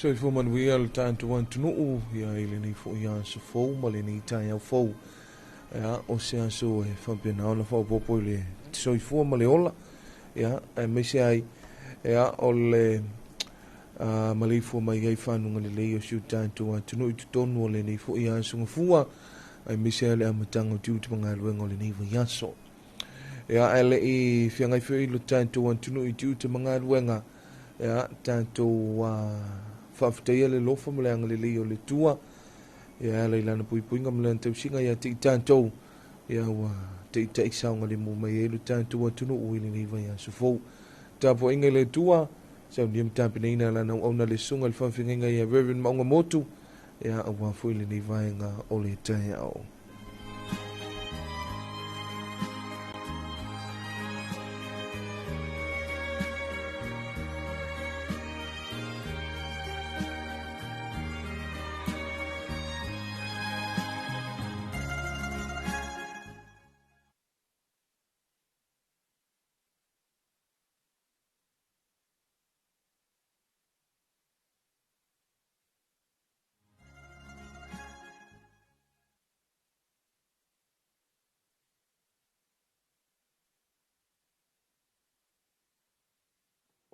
So I man we al tanto wan tunu ya ile ni fo ya so fo ma le ni ta ya fo ya o se aso e fa pena ona fo popo le so i fo ma le ola ya e me se ai ya o le ma le fo mai ai fa no le le o su tanto wan tunu i tonu le ni fo ya so fua ai me se le amatanga tu tu nga le ngol ni fo ya so ya ele i fianga fo i lo tanto wan tunu i tu tu nga le nga ya tanto whafteia le lofa mo le anga le leo le tua ia le lana pui pui ngam le tau singa ia te tantou ia wa te te saunga le mo mai e le tantou atunu uili ni vai a sufou tapo inga le tua sa ndim tampina ina lana ona le sunga le whawhinga ia Reverend Maunga Motu ia a wafu ili ni vai nga o le tai au.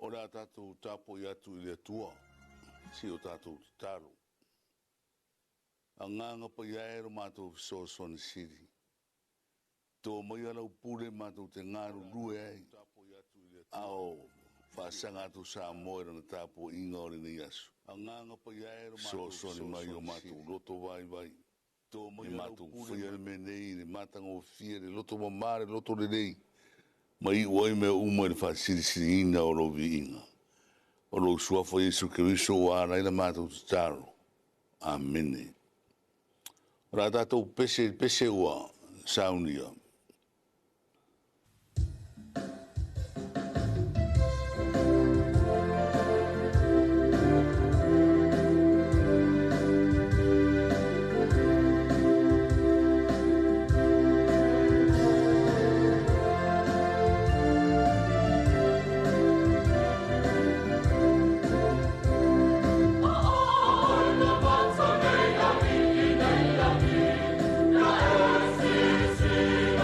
O rā tātou tāpo i atu i le tua, si o tātou te taro. A nganga pa i aero mātou so soni siri. Tō mai alau pure mātou te ngāru rue ai. Ao, whasanga atu Samoa na tāpo i ngāore ni asu. A nganga pa i aero mātou so soni mai o mātou loto vai vai. Tō mai mātou whia me nei, ni mātanga o fia, ni loto mamare, loto le nei. Mai oi me uma le fasiri ina o rovi inga. O lo suafo Yesu Keriso o ara ila mātou taro. Amene. Rā tātou pese ua saunia. See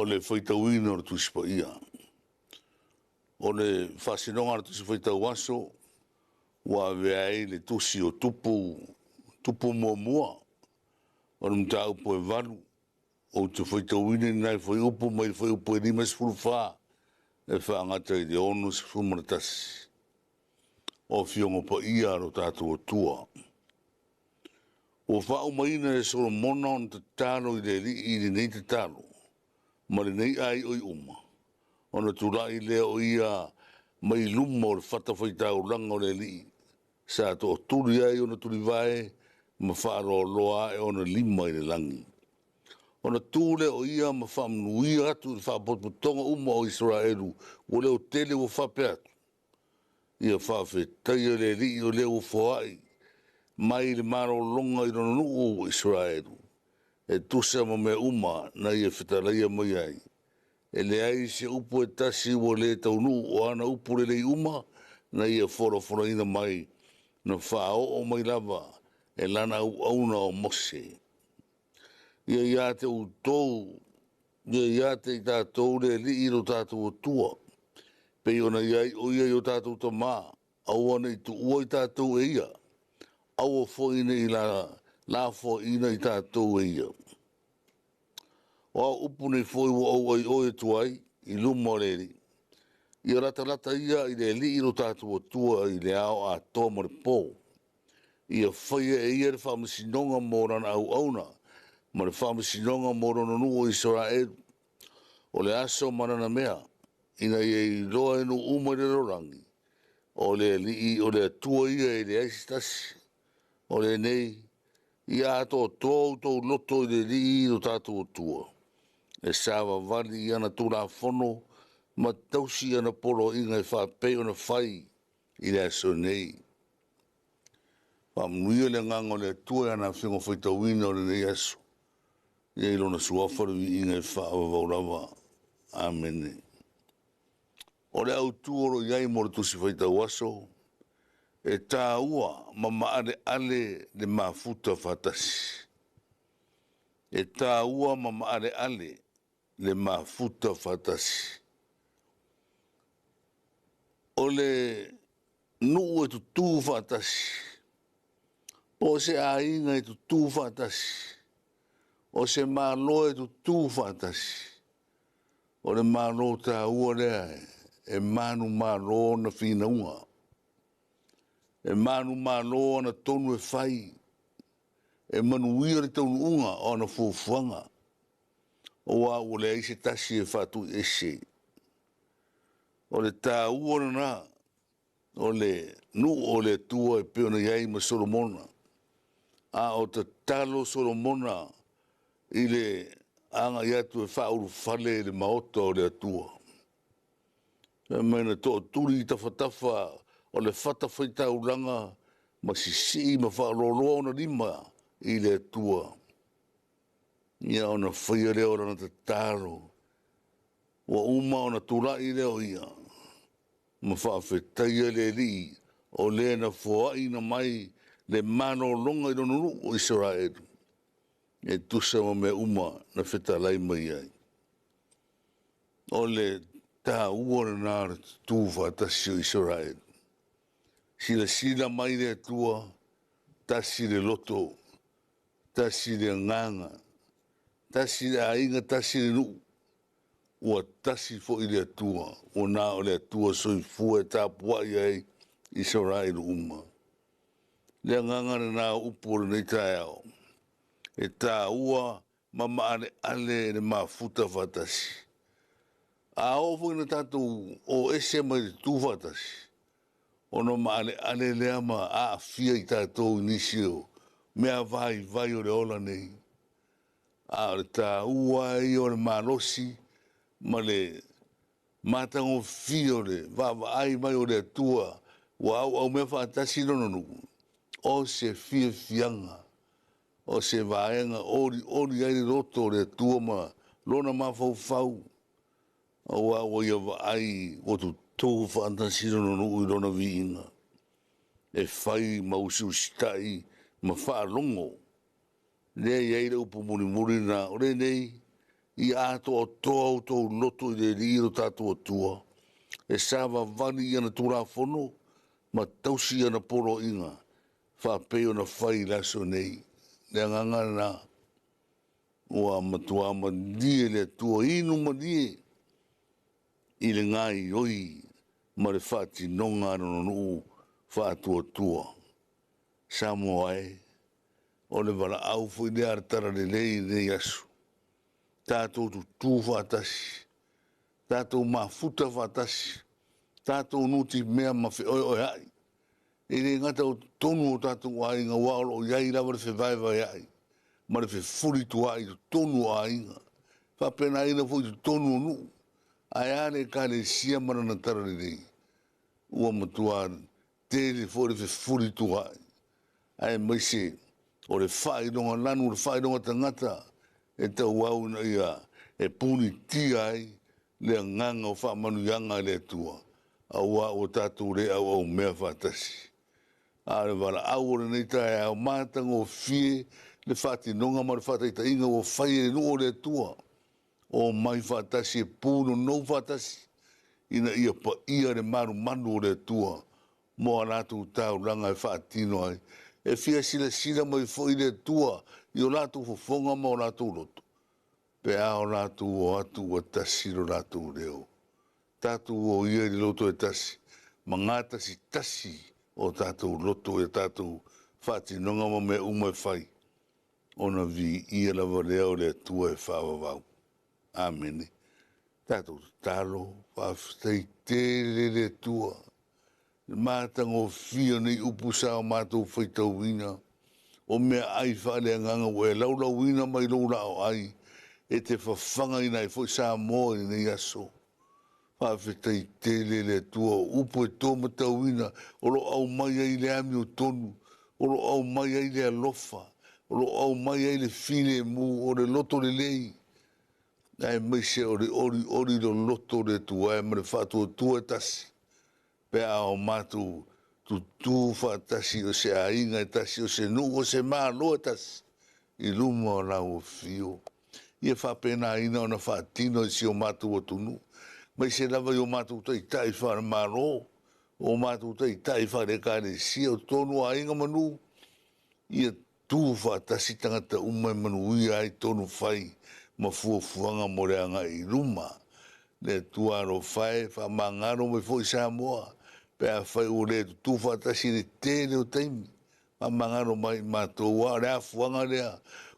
o le whaitauina o le tusipa ia. O le whasinonga o tusi whaitau aso, wa vea e le tusi o tupu mua, o le mta upo e valu, o te whaitauina nai whai upo mai whai upo e rima sifuru wha, e whaangata i le onu si fumaratasi. O fiongo pa ia ro tātou o tua. O whao maina e soro mona on te talo i le li i le nei te talo. Ma le nei ai oi uma. Ona tula i lea o ia mai luma o le whata whaitau langa o le li. Sa to o turi ai ona turi vai, ma whaaro loa e ona lima i le langi. Ona tūle o ia ma whamnuia atu i whapotonga uma o Israelu, o leo tele o whape atu. Ia whawhe taia le li o leo whaai, mai le maro longa i rono o Israelu. E tusa ma me uma na ia whitalaia mai ai. E le ai se upu e tasi o le taunu o ana upu le lei uma na ia whora ina mai na whao o mai lava e lana auna o Mose. Ia ia te utou, ia te i tātou le li iro tātou o tua. Pei ona iai o ia i o tātou ta mā, au ana i tu ua i tātou e ia. Au o fo ina i la fo ina i tātou e ia. O au upu nei fo i au ai o e tuai, i luma o le li. Ia rata ia i le li iro tātou o tua i le ao a tō mo le pō. Ia whaia e ia le whamasinonga mō rana au auna, ma le whamasinonga mō rana nu o Israel. O le aso manana mea, ina ia i loa enu uma le rorangi. O le li o le tua ia i le aisitasi. O le nei, ia ato tō loto i le li iro tātou o tua. E sawa vali i ana tūra fono, ma tausi ana polo inga i whapei o na whai i le aso nei. Whamnuia le nganga le tua ana whingo whaitawina o le nei aso. Ia ilona suafaru i inga i whaawa vaurawa. Amen. O le au tuoro iai mo le tusi whaitau aso, e tā ua ma maare ale le mafuta whatasi. E tā ua ma maare ale le mafuta whatasi. O le nuu e tutu whatasi. O se ainga e tutu whatasi. O se malo e tutu whatasi. O le malo tā ua lea e manu malo na whinaunga. E manu malo na tonu e whai. E manuia le tonu unga o na fufuanga. O a ua le aise tasi e whatu ese. O le tā ua na o le o le tua e peona iai ma Solomona. A o te talo Solomona i le anga iatu e whauru whale le maota o le atua. E mena to turi i tawhatafa o le whatawhaita uranga ma sisi ma whaaroloa o na lima i le atua. Ia o na whaia leo rana te taro. Wa uma o na tura i leo ia. Ma whaafetaia le li o le na whaai na mai le mano longa i ronuru o Israel. E tusa ma me uma na whetalai mai ai. O le tā uore nāra tūwha tasi o Israel. Sila mai le tua, tasi le loto, tasi le nganga, tasi le ainga, tasi le nu. Ua tasi fo i le tua, o nā o le tua soi fua e tāpua i ai Israel uma. Le nganga le nā upo le nei tae au. E tā ua mama ale le mafuta fatasi. A ofo ina tātou o ese mai tū fatasi. Ono maale ale lea ma a fia i tātou inisio. Mea vai o le ola nei. A le tā ua i o le malosi, ma le matango fia o le, vava ai mai o le atua, wa au mea fatasi nono nuku. O se fia fianga. O se vaenga ori ai roto le tua ma lona ma fau o ia ai o tu tō whaantasiro no nui lona viinga e whai mausu stai ma whaalongo lea iei rau pu muri na ore nei I ato o toa o tō loto I le riro tātou atua. E sāwa vani ana tūrā whono, ma tausi ana poro inga, wha peo na whai laso nei. Le ngangana, ua matua ma nie le tua inu ma nie, I le ngai oi, ma le whati nonga no nuu, wha tua tua. Samoa o le wala au fui le aratara le lei le yasu. Tātou tu tū whatasi, tātou mafuta whatasi, tātou nuti mea mawhi oi oi ai. E le ngata o tonu o tātou a inga wao o iai lawa le whewai vai ai. Ma le whewhuri tu ai tu tonu a inga. Whapena ina fui tu tonu o nu. Ai ale ka le sia marana tara le lei. Ua matua te le fo le whewhuri tu ai. Ai mai se o le whaidonga lanu, le whaidonga tangata. E tau au na ia e puni tia ai le nganga o whamanu yanga le tua. Aua o tātou re au mea whatasi. A le wala au o le nei tae au mātanga o fie le whati nonga ma le whataita inga o whai e nuo le tua. O mai whatasi e pūno no whatasi. Ina ia pa ia le maru manu o le tua. Moa lātou tau langa e whatino ai. E fia sila mai fo I le tua. I o lātou fofonga ma o lātou loto. Pe ao lātou o atu o tasi lo lātou leo. Tātou o ia I loto e tasi. Ma ngāta si tasi o tātou loto e tātou whati nonga ma me umai whai. Ona vi ia lava leo le tua e whawawau. Amene. Tātou talo, whawhtei tere le tua. Mātango fia nei upusa o mātou whaitau wina. O mea ai whale anganga o e laulau wina mai laura o ai. E te whawhanga ina I fwoi Samoa I nei aso. Whawhetei tele le tua upo e tōma tauina. Olo au mai ai le ami o tonu. Olo au mai ai le alofa. Olo au mai ai le fine mu o le loto le lei. Ai mai se ori lo loto le tua e mare whātua tua e tasi. Pe ao mātu tu whātasi o se ainga e tasi o se nu o se maa loa tasi. I luma o lau o fio. Ia whapena ina o na whātino I si o mātu o tunu. Mai se lava I o mātu tai tai whāra maro. O mātu tai tai whāre kāre si o tonu a inga manu. Ia tu whātasi tangata umai manu ia ai tonu whai. Ma fuafuanga mo reanga I luma. Le tuaro whai, whamangaro me fo I Samoa. Pea whai o le tu whātasi le tēne o taimi. Whamangaro mai mātou wa rea fuanga rea.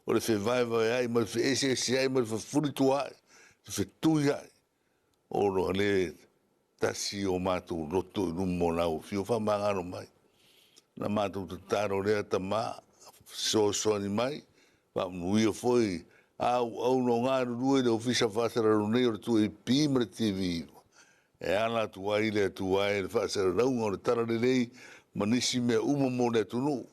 O le whewai vai ai, ma le whese ai, ma le whawhuritu ai. Le whetui ai. O roa le tasi o mātou roto I lumo lau. Fio whamangaro mai. Na mātou te taro rea ta mā. So ni mai. Whamnuia foi. Au no ngā rurue le ofisa whasara runei o le tu e pīmare TV. E ala tu ai le tu ai le whasara raunga o le tara le rei. Manisi mea uma mo le tunu.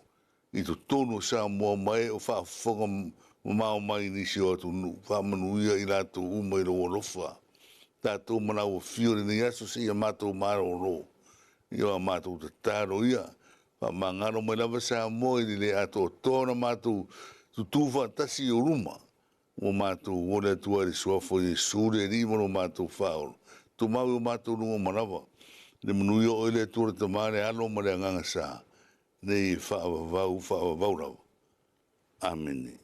I tu tonu Samoa mai o whaafonga mau mai nisi o tunu. Whamanuia I lato uma I lo olofa. Tātou mana o fio le ni aso si a mātou mara o ro. Io a mātou te tāro ia. Whamangaro mai lava Samoa I le ato tōna mātou tu tūwha tasi o ruma. O mātou wole tua le suafo I sure rima no mātou whaoro. Tu mau o mātou runga manawa. Le manui o ele tua te mare alo ma le anganga sā. Nei whaavavau rau. Amene.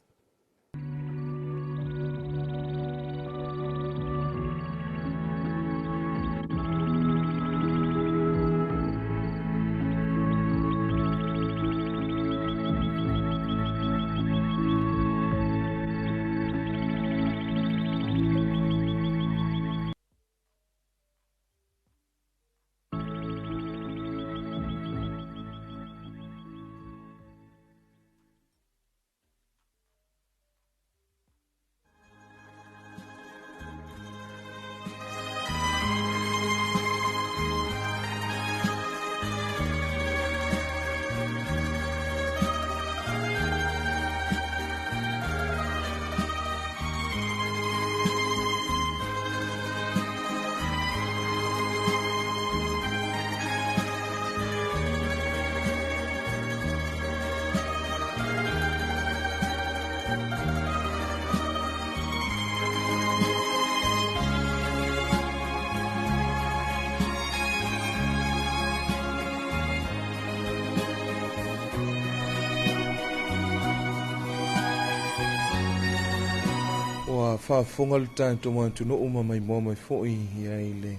whaafonga le tātou mātuno uma mai mua mai fōi ia i le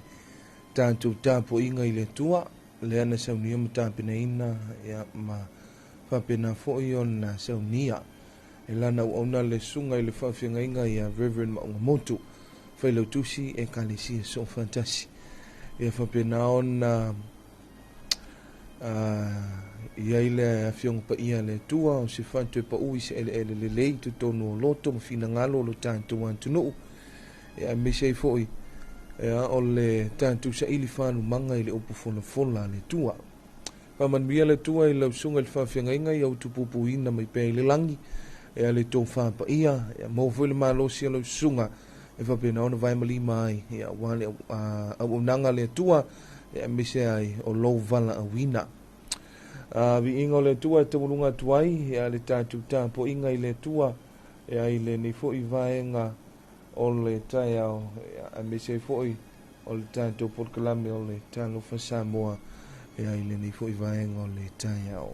tātou tāpo inga i le tua, le ana saunia ma tāpina ina, ia ma whapena fōi o na saunia. E lana uauna le sunga i le whawhianga inga ia Reverend Maunga Motu, whailau tusi e kalisia so fantasi. Ia whapena o na ia i le awhionga pa ia le tua, o se whantu e pa ui se ele le lei tu tonu o loto, ma fina ngalo lo tātou antunuu. Ia me sei fōi, ia o le tātou sa ili whanu manga i le upu fola le tua. Pamanmia le tua i lau sunga le whawhianga inga i au tupupu ina mai pēi le langi, ia le tō whapa ia, ia mō fwele mālosi a lau sunga, e whapena ona vai mali mai, ia wale au unanga le tua, ia me se ai o lou vala a wina. Vi inga o le tua te murunga tuai, ia le tātou tāpo inga i le tua, ia i le ni fo i vaenga o le tai au, ia me se fo i o le tātou porkalame o le Talofa Samoa, ia i le ni fo i vaenga o le tai au.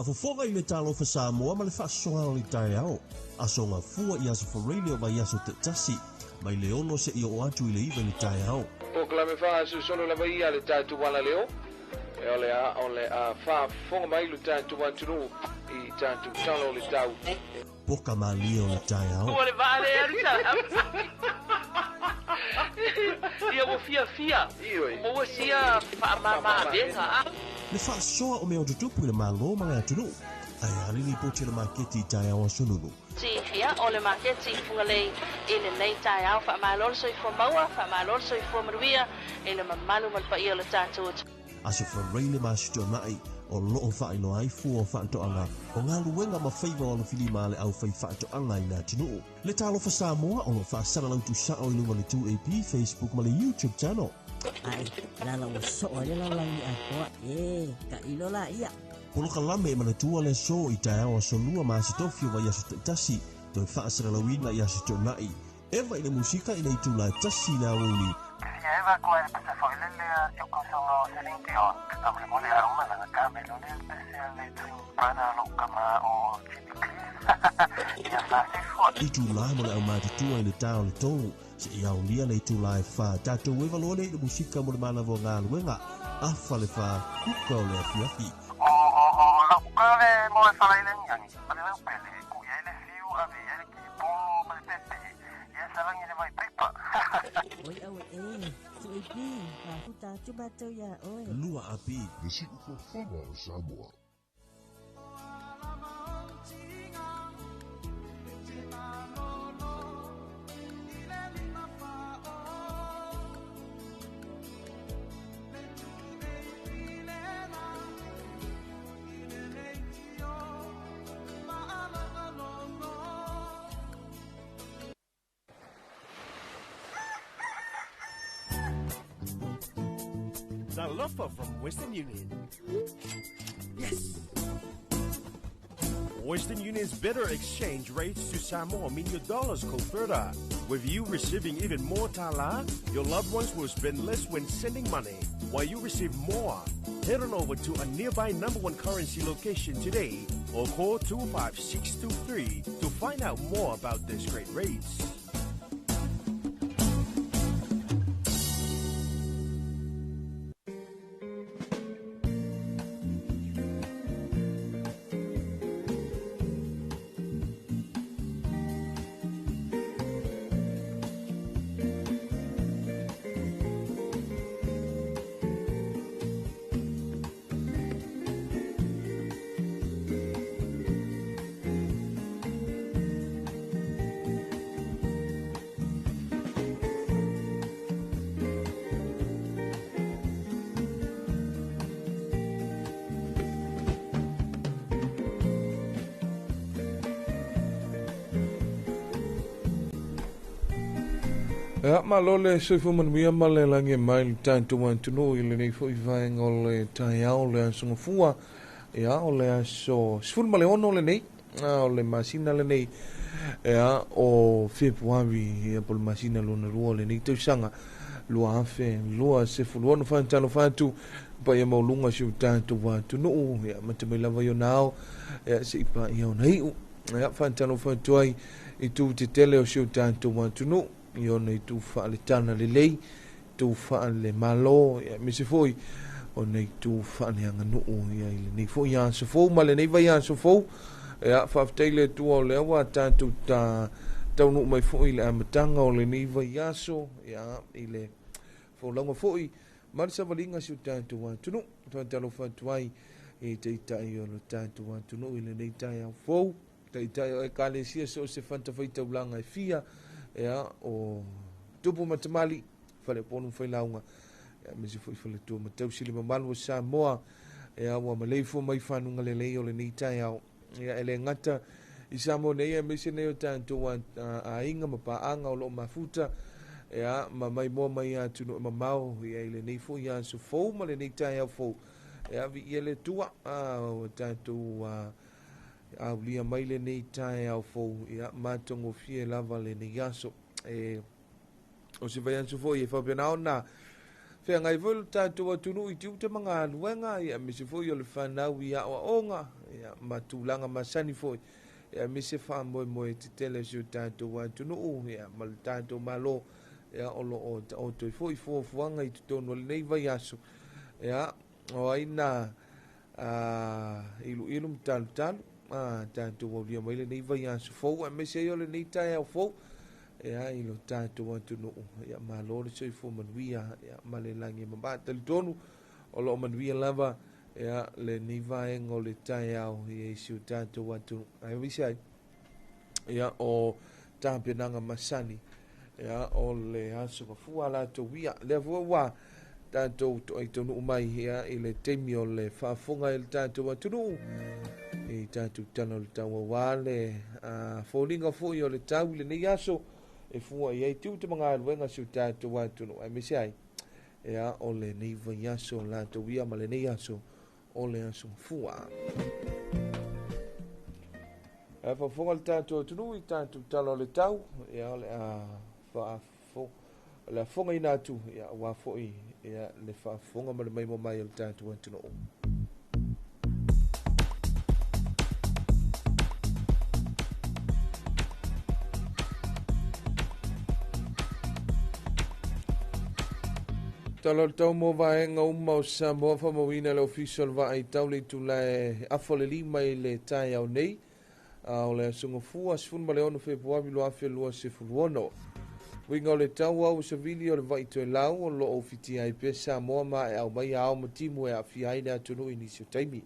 Whaafofonga I le Talofa Samoa ma le whaasoa o le tai ao. Asonga fua I aso whareile o mai aso te tasi. Mai le ono se I o atu I le iwa le tai ao. O klame wha su solo la vai ale tātu wala leo. E ole a whaafonga mai lu tātu wantunu I tātu talo le tau. Poka malia o le tai ao. Ole vale arisa. Ia wo fia. O sia mama benga. Le whaasoa o mea o tutupu I le malo ma le atunu. Ai halini pote le maketi I tai ao asununu. Si ia ole maketi fungalei ele nei tai ao fa malol so fo maua fa malol so fo maruia ele mamalu mal pa ia le tatu. Aso whareile ma sito mai o loo whaino ai fua whaantoanga o ngā luenga ma whaiva o le whilima le au whai whaantoanga I nā tinu. Le Talofa Samoa o lo whaasara lautu sao I lunga le 2AP, Facebook ma le YouTube channel. Ai, lala o so o le laulangi a koa, ka ilola ia. Poloka lame ma le tua le so I tai ao solua ma se tofi o vai aso te tasi, toi whaasara lauina I aso te nai. Eva I le musika I le itu la tasi na uli. Eva ko e pese foi lele eu consono selinte o abre mole a uma na cama no le especial le trin para lo kama o chipiclis. Ya sa se foi. Itu la mo le au ma tua I le tau le tolu, se ia o lia le itu la e wha, tato weva lole le musika mo le mana vo ngā luenga, afa le wha, kuka o le afiafi. La ukale mo e fala ile ngani, ale le pele ku ye le fiu ave ye ki po mo le pepe. Ye sa langi le mai pepa. Oi au suipi, ka huta chuba tau ya oi. Lua api. The secret for Samoa Samoa. Talofa from Western Union. Yes! Western Union's better exchange rates to Samoa mean your dollars go further. With you receiving even more tala, your loved ones will spend less when sending money, while you receive more. Head on over to a nearby #1 currency location today or call 25623 to find out more about these great rates. Ya malole soifo manuia male lange mai tanto wantuno ile nei foi vaenga o le tai ao le aso fua ya o le aso sfur male ono le nei o le masina le nei ya o February ya pol masina lona rua le nei sanga lua afe lua se fulu ono fantano fatu pa ya maulunga si tanto wantuno ya matame lava yo nao ya se pa ya nei ya fantano fatu ai itu te tele o si tanto wantuno io nei tu fa le tana le lei tu fa le malo ya mi se foi o nei tu fa le anga no ya ile nei foi ya so fo ma le nei vai ya so fo ya fa tele tu o le wa tanto ta tau no mai foi le amatanga o le nei vai ya so ya ile fo longa foi ma se valinga si tanto wa tu no to fa tuai e te tai o tanto wa tu no ile nei tai fo te tai o kale si so se fanta foi te blanga e fia ya o tupu matamali fale ponu fai launga ya misi foi fale tu matau sili mamalu Samoa ya wa malefo mai fanu ngale le o le ni tai ya ele ngata I Samoa nei ya misi nei o tanto wa a inga mapaanga o lo mafuta ya mai mo mai atu no mamau ya ile nei fo ya so fo ma le ni tai fo ya vi ele tua o tanto wa a lia mai le nei tai au fo ia matongo fie lava le nei yaso o se vai anso fo e fa penao na pe ngai vol tatou atunu I tiu te mga luenga ia me se foi o le whanau ia o onga ia matulanga masani foi ia me se wha moe te tele si o tatou atunu ia ma le tatou malo ia o lo o toi foi fuanga I tutonu le nei vai aso ia o aina ilu mtalu tatou au lia mai le nei vai aso fou a me se o le nei tai au fou ia ilo tatou atunu ia malo le soifua manuia ia ma le lagi mamatali tonu o loo manuia lava ia le nei vaega o le taeao ia isi o tatou atunu ae visi ai ia o tapenaga masani ia o le asogafua a latou ia le avua ua tatou toʻaitonuu mai ia I le taimi o le faafoga I le tatou atunuu I tatou tala o le tauauā le foliga foʻi o le tau I lenei aso e fua I ai tiu te mga aluenga si o tatou atunu ai mese ai ia o le nei vai aso latou ia ma le nei aso o le aso fua e whafonga le tatou atunu I tatou tala o le tau ia o le le fonga ina atu ia wafo ia le whafonga ma le mai mai o le tatou atunu Talo tau mo vaenga uma o Samoa whamawina le official va ai tau le tu le afole lima I le tai au nei o le asunga fua sifun ma le ono februari lo afe lua se fuluono winga o le tau au sa vili o le vai to e lau o lo ofiti ai pe Samoa ma e au mai au matimu e afi ai le atunu inisio taimi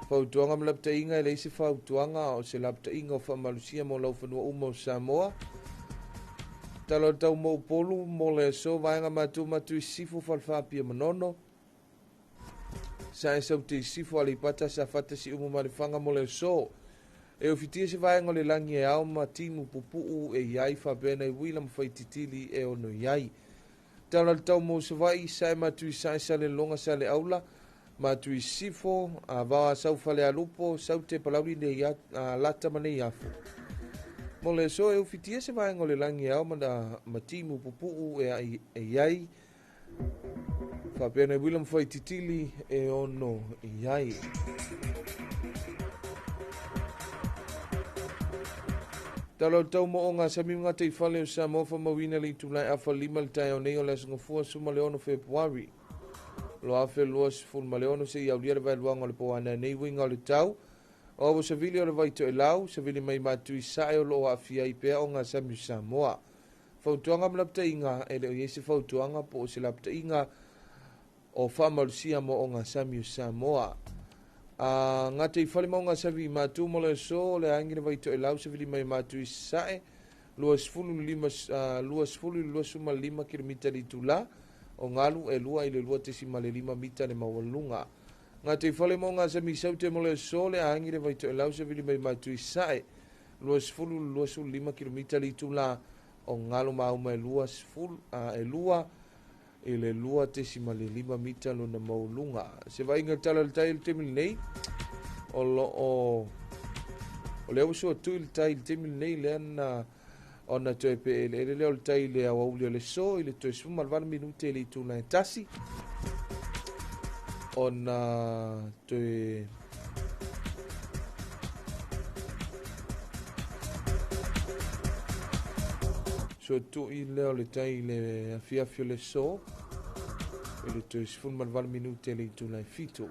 fautuanga ma lapta inga e leise fautuanga o se lapta inga o whamalusia mo lau whanua uma o Samoa talo tau mo polu mo le so vaenga matu I sifu falfapia manono sa e sau te sifu ali pata sa fata si umu marifanga mo le so e ofitia se vaenga le langi e au ma timu pupuu e iai fapena I wila mawhaititili e ono iai talo tau mo se vai sa e matu sa e sa le longa sa le aula matu sifu a vawa sau fale alupo sau te palauri le lata mane iafu mo le so e ufitia se vaenga le langi au ma timu pupuu e iai whapena William Whaititili e ono iai talo tau mo o ngā sami ngā te whale o Samoa whamawina li tulai awha lima le tai o nei o le asungafua suma le ono Februari lo awhe lua sifun ma le ono se iau lia le vai luanga o le poana nei winga o le tau o awa savili o le vaito e lau, savili mai matu I sae o loo afia I pea o ngā sami Samoa. Fautuanga malapta inga, e leo yesi fautuanga po o se lapta inga o whamalusia mo o ngā sami Samoa. Ngā te whale mo ngā savi matu mo le so, le angi le vaito e lau, savili mai matu I sae, lua suma lima kilomita li tula, o ngalu e lua I le lua tesima le 5 mita le mawalunga. Ngā te whale mo ngā sami saute mo le so le aangi le vaito e lau se vili mai matu I sae. Lua 5 kilomita li tula o ngalo mauma e lua e le lua tesima le 5 mita lo na maulunga. Se vai inga tala le tai le temil nei o le au so tu le tai le temil nei le ana ona to e pe le le tai le au le so I le to suma 20 minute li tula e tasi. Ona te so tu I leo le tai le afiafio le so e le te sifun ma 20 minute le tu lai fito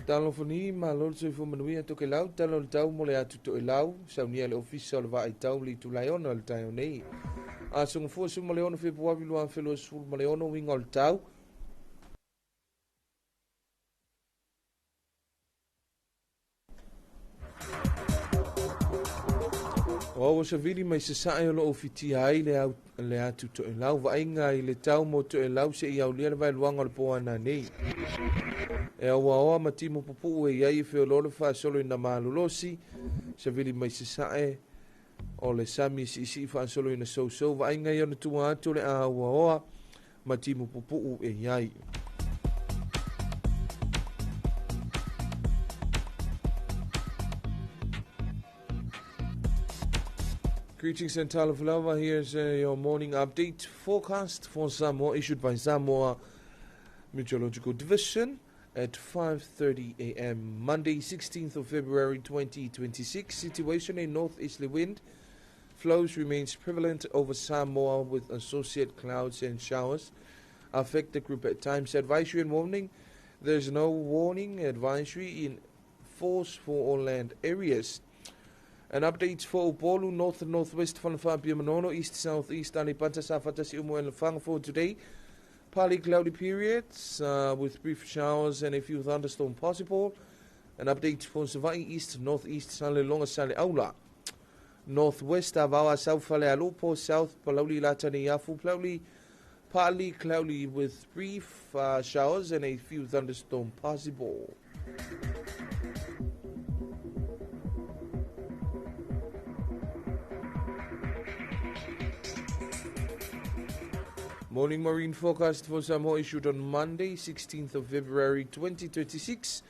Talofa ni ma lol so fu manuia to ke lau talo le tau mo le atu to e lau saunia le ofisa le vai tau li tu lai ona le tai nei a sunga fu suma le ono Februari luan felo sul ma le ono winga o le tau o se vili mai se sae o lo ofiti ai le atu to e lau vainga I le tau mo to e lau se I au lia le vai luanga o le poana nei e awa oa matimo pupu e iai feo lolo fa solo ina malolosi se vili mai se sae o le sami si fa solo ina so vainga I ona tua atu le awa oa matimo pupu e iai Greetings and Talofa. Here's your morning update forecast for Samoa, issued by Samoa Meteorological Division at 5:30 a.m. Monday, 16th of February 2026. Situation: a northeasterly wind flows remains prevalent over Samoa with associated clouds and showers affect the group at times. Advisory and warning: there's no warning advisory in force for all land areas. And updates for Upolu, north and northwest, Whanawhapia Manono, east, southeast, Alipanta, Safatasi, Umo, and Lafanga for today. Partly cloudy periods with brief showers and a few thunderstorms possible. And updates for Savai, east, northeast, Sale Longa, Sale Aula. Northwest, Avawa, South Fale Alupo, south, Palauli, Latani, Yafu, partly cloudy with brief showers and a few thunderstorms possible. Morning marine forecast for Samoa issued on Monday, 16th of February 2026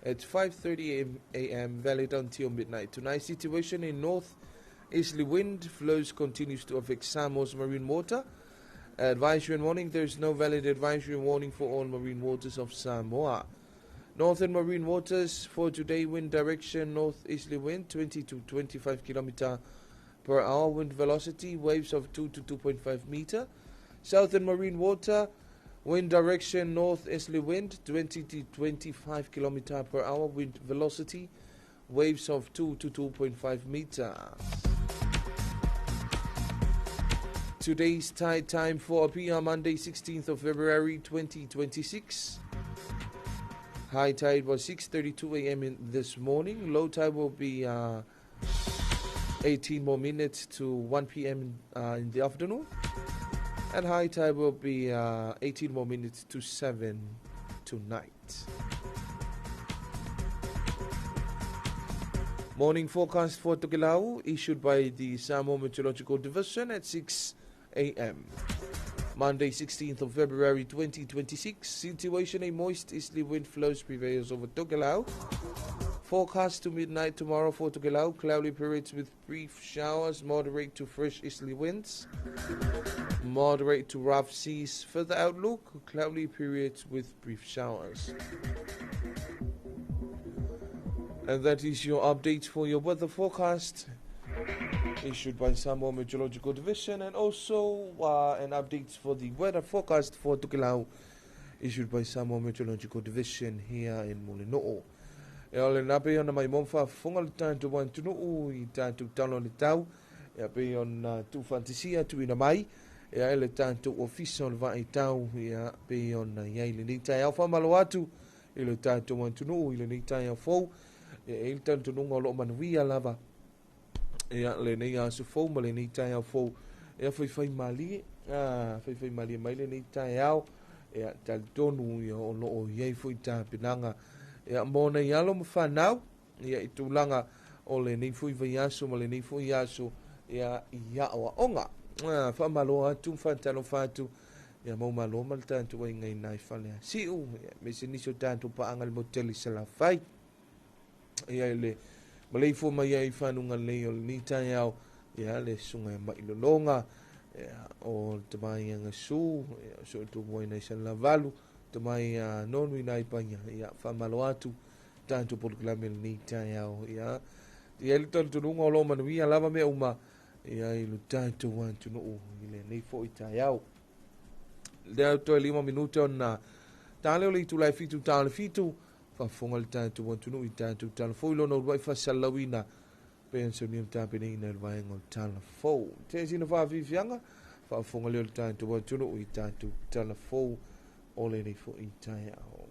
at 5:30 a.m. valid until midnight. Tonight, situation: in north-easterly wind flows continues to affect Samoa's marine water. Advisory and warning: there is no valid advisory and warning for all marine waters of Samoa. Northern marine waters for today: wind direction northeasterly wind 20 to 25 km per hour, wind velocity waves of 2 to 2.5 meter. Southern marine water, wind direction northeasterly wind 20 to 25 km per hour, wind velocity waves of 2 to 2.5 meters. Today's tide time for Apia, Monday, 16th of February 2026. High tide was 6:32 a.m. this morning. Low tide will be 18 more minutes to 1 p.m. In the afternoon. And high tide will be 18 more minutes to 7 tonight. Morning forecast for Tokelau issued by the Samoa Meteorological Division at 6 a.m. Monday, 16th of February 2026. Situation: a moist easterly wind flows prevails over Tokelau. Forecast to midnight tomorrow for Tokelau: cloudy periods with brief showers, moderate to fresh easterly winds. Moderate to rough seas. Further outlook: cloudy periods with brief showers. And that is your update for your weather forecast issued by Samoa Meteorological Division, and also an update for the weather forecast for Tokelau issued by Samoa Meteorological Division here in Mulino'o. E ole na pe ona mai monfa fonga le tantu wan tunu I tantu talo le tau. E pe ona tu fantasia tu ina mai. E ele tantu official va I tau ia pe ona ia ile ni tai alfa malo atu ile tantu wan tunu ile ni tai fo e il tantu nunga lo manuia lava ia le nei asu fo ma le ni tai fo e fai mali fai mali mai le ni tai au e tal tonu ia o lo ia fo ta pinanga ia mona ia lo mfanau ia itulanga o le ni fo vai asu ma le ni fo asu ia o onga fa malo atu fa Talofa atu ia mo malo mal tantu ai ngai nai fale si u me se ni so tantu pa angal motel sala fai ia le malei fo mai ai fanunga le o ni tai au ia le sunga mai longa ia o te mai nga su ia so tu moi nei sala valu te mai nonu nai panya ia fa malo atu tantu por klamel ni tai au ia le tantu nunga lo manu ia lava me uma ia I lu tantu wan tu no ile nei fo I tai au le to 5 minuto ona tale o le tu lai fitu tale fitu fa fonga le tantu wan tu no I tantu tale fo lo no vai fa salawina penso ni ta pe nei nel vai ngol tale fo te sino fa vivianga fa fonga le tantu wan tu no I tantu tale fo o le nei fo I tai au.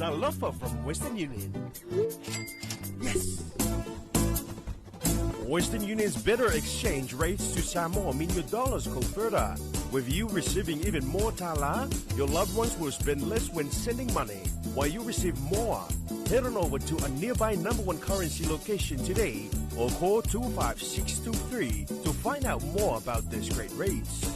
Talofa from Western Union. Yes! Western Union's better exchange rates to Samoa mean your dollars go further. With you receiving even more tala, your loved ones will spend less when sending money, while you receive more. Head on over to a nearby #1 currency location today or call 25623 to find out more about these great rates.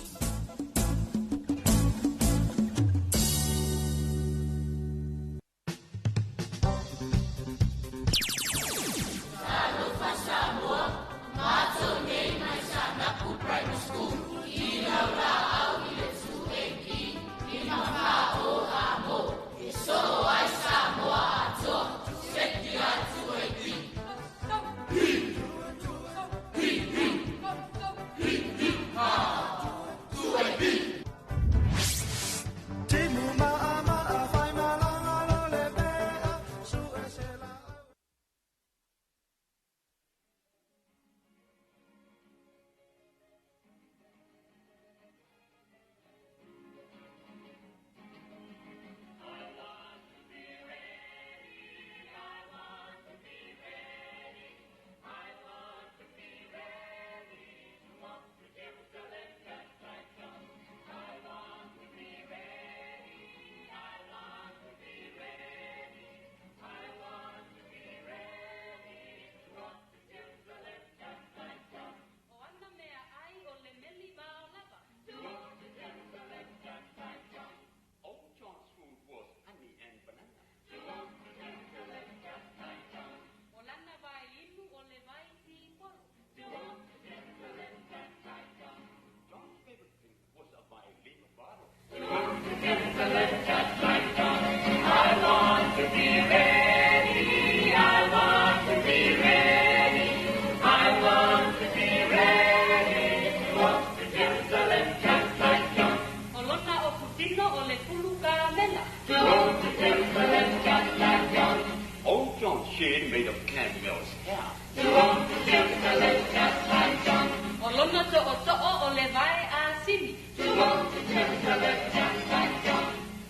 Shade made of camel's hair.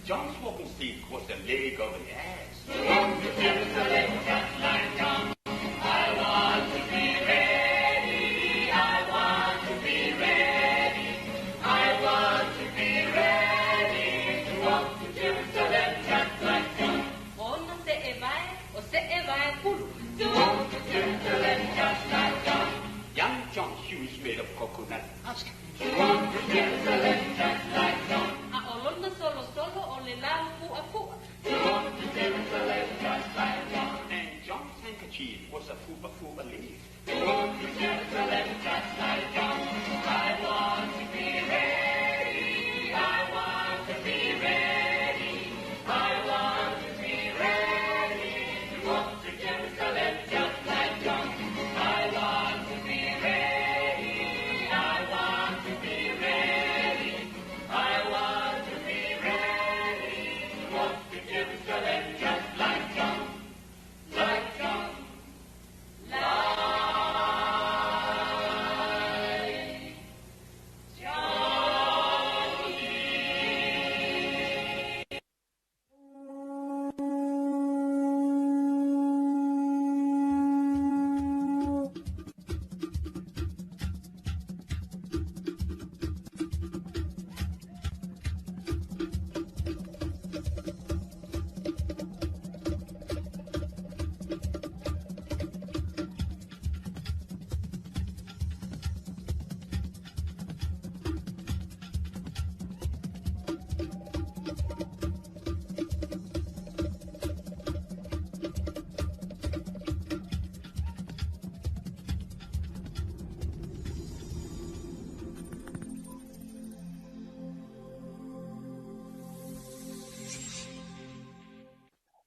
John's walking stick was the leg of an ass. not ask. She wants to Jerusalem just like John. Olona solo solo o le lau pua pua. She wants to Jerusalem just like John. And John's handkerchief was a fupa fupa leaf. She wants to Jerusalem just like John. I want to be ready. I want to be ready. I want to be ready. She wants to Jerusalem just like John. I want to be ready. I want to be ready. I want to be ready. She wants to Jerusalem just like John. Like John. Like John.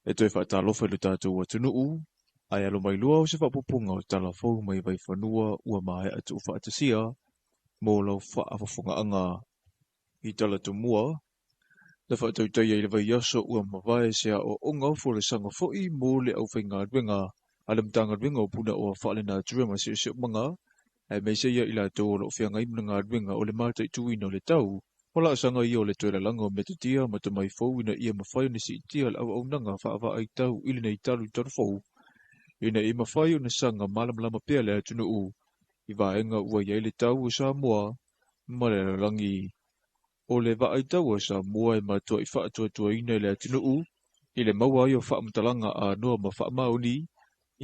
E toi wha Talofa i le tātou atunuu, ai alo mai lua o se whapupunga o Talafou mai vai whanua ua mai atu o whaatasia, mō lau whaafafunga anga i talatu mua, na whaatautai ai le vai aso ua mawai sea o onga fo le sanga foi mō le au whainga adwenga, ale mtanga adwenga o puna o whaale nā turema se se manga, ai mei seia i la tō lo whianga imna ngā adwenga o le mātai tuina o le tau, Ola sanga i o le toela langa o metatia ma te mai fau ina ia mawhai o nisi itia au au nanga whaawa ai tau ili nei talu taru fau. Ina i mawhai o sanga malam pea le atunu u. I vaenga ua iei le tau o Samoa, ma le langi. O le va ai tau o Samoa e matua i whaatua tua ina le atunu u. I le maua i o whaamatalanga a noa ma whaamaoni.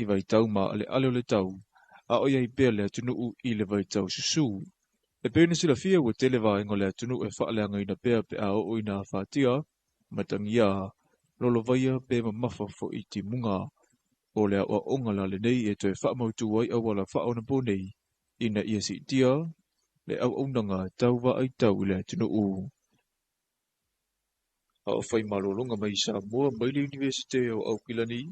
I vai tau ma ale ale o le tau. A o iei pea le atunu u i le vai tau susu. E pēne sila fia ua tele vaenga le atunu e whaaleanga ina pea pe a o ina whaatia, matangia, lolo vaia pe mamafa fo i ti munga. O lea o ongala le nei e toi whaamautu wai au wala whaona po nei, ina ia si tia, le au aunanga tau wa ai tau i le atunu u. A o whai malolonga mai Samoa mai le Universite o Aukilani,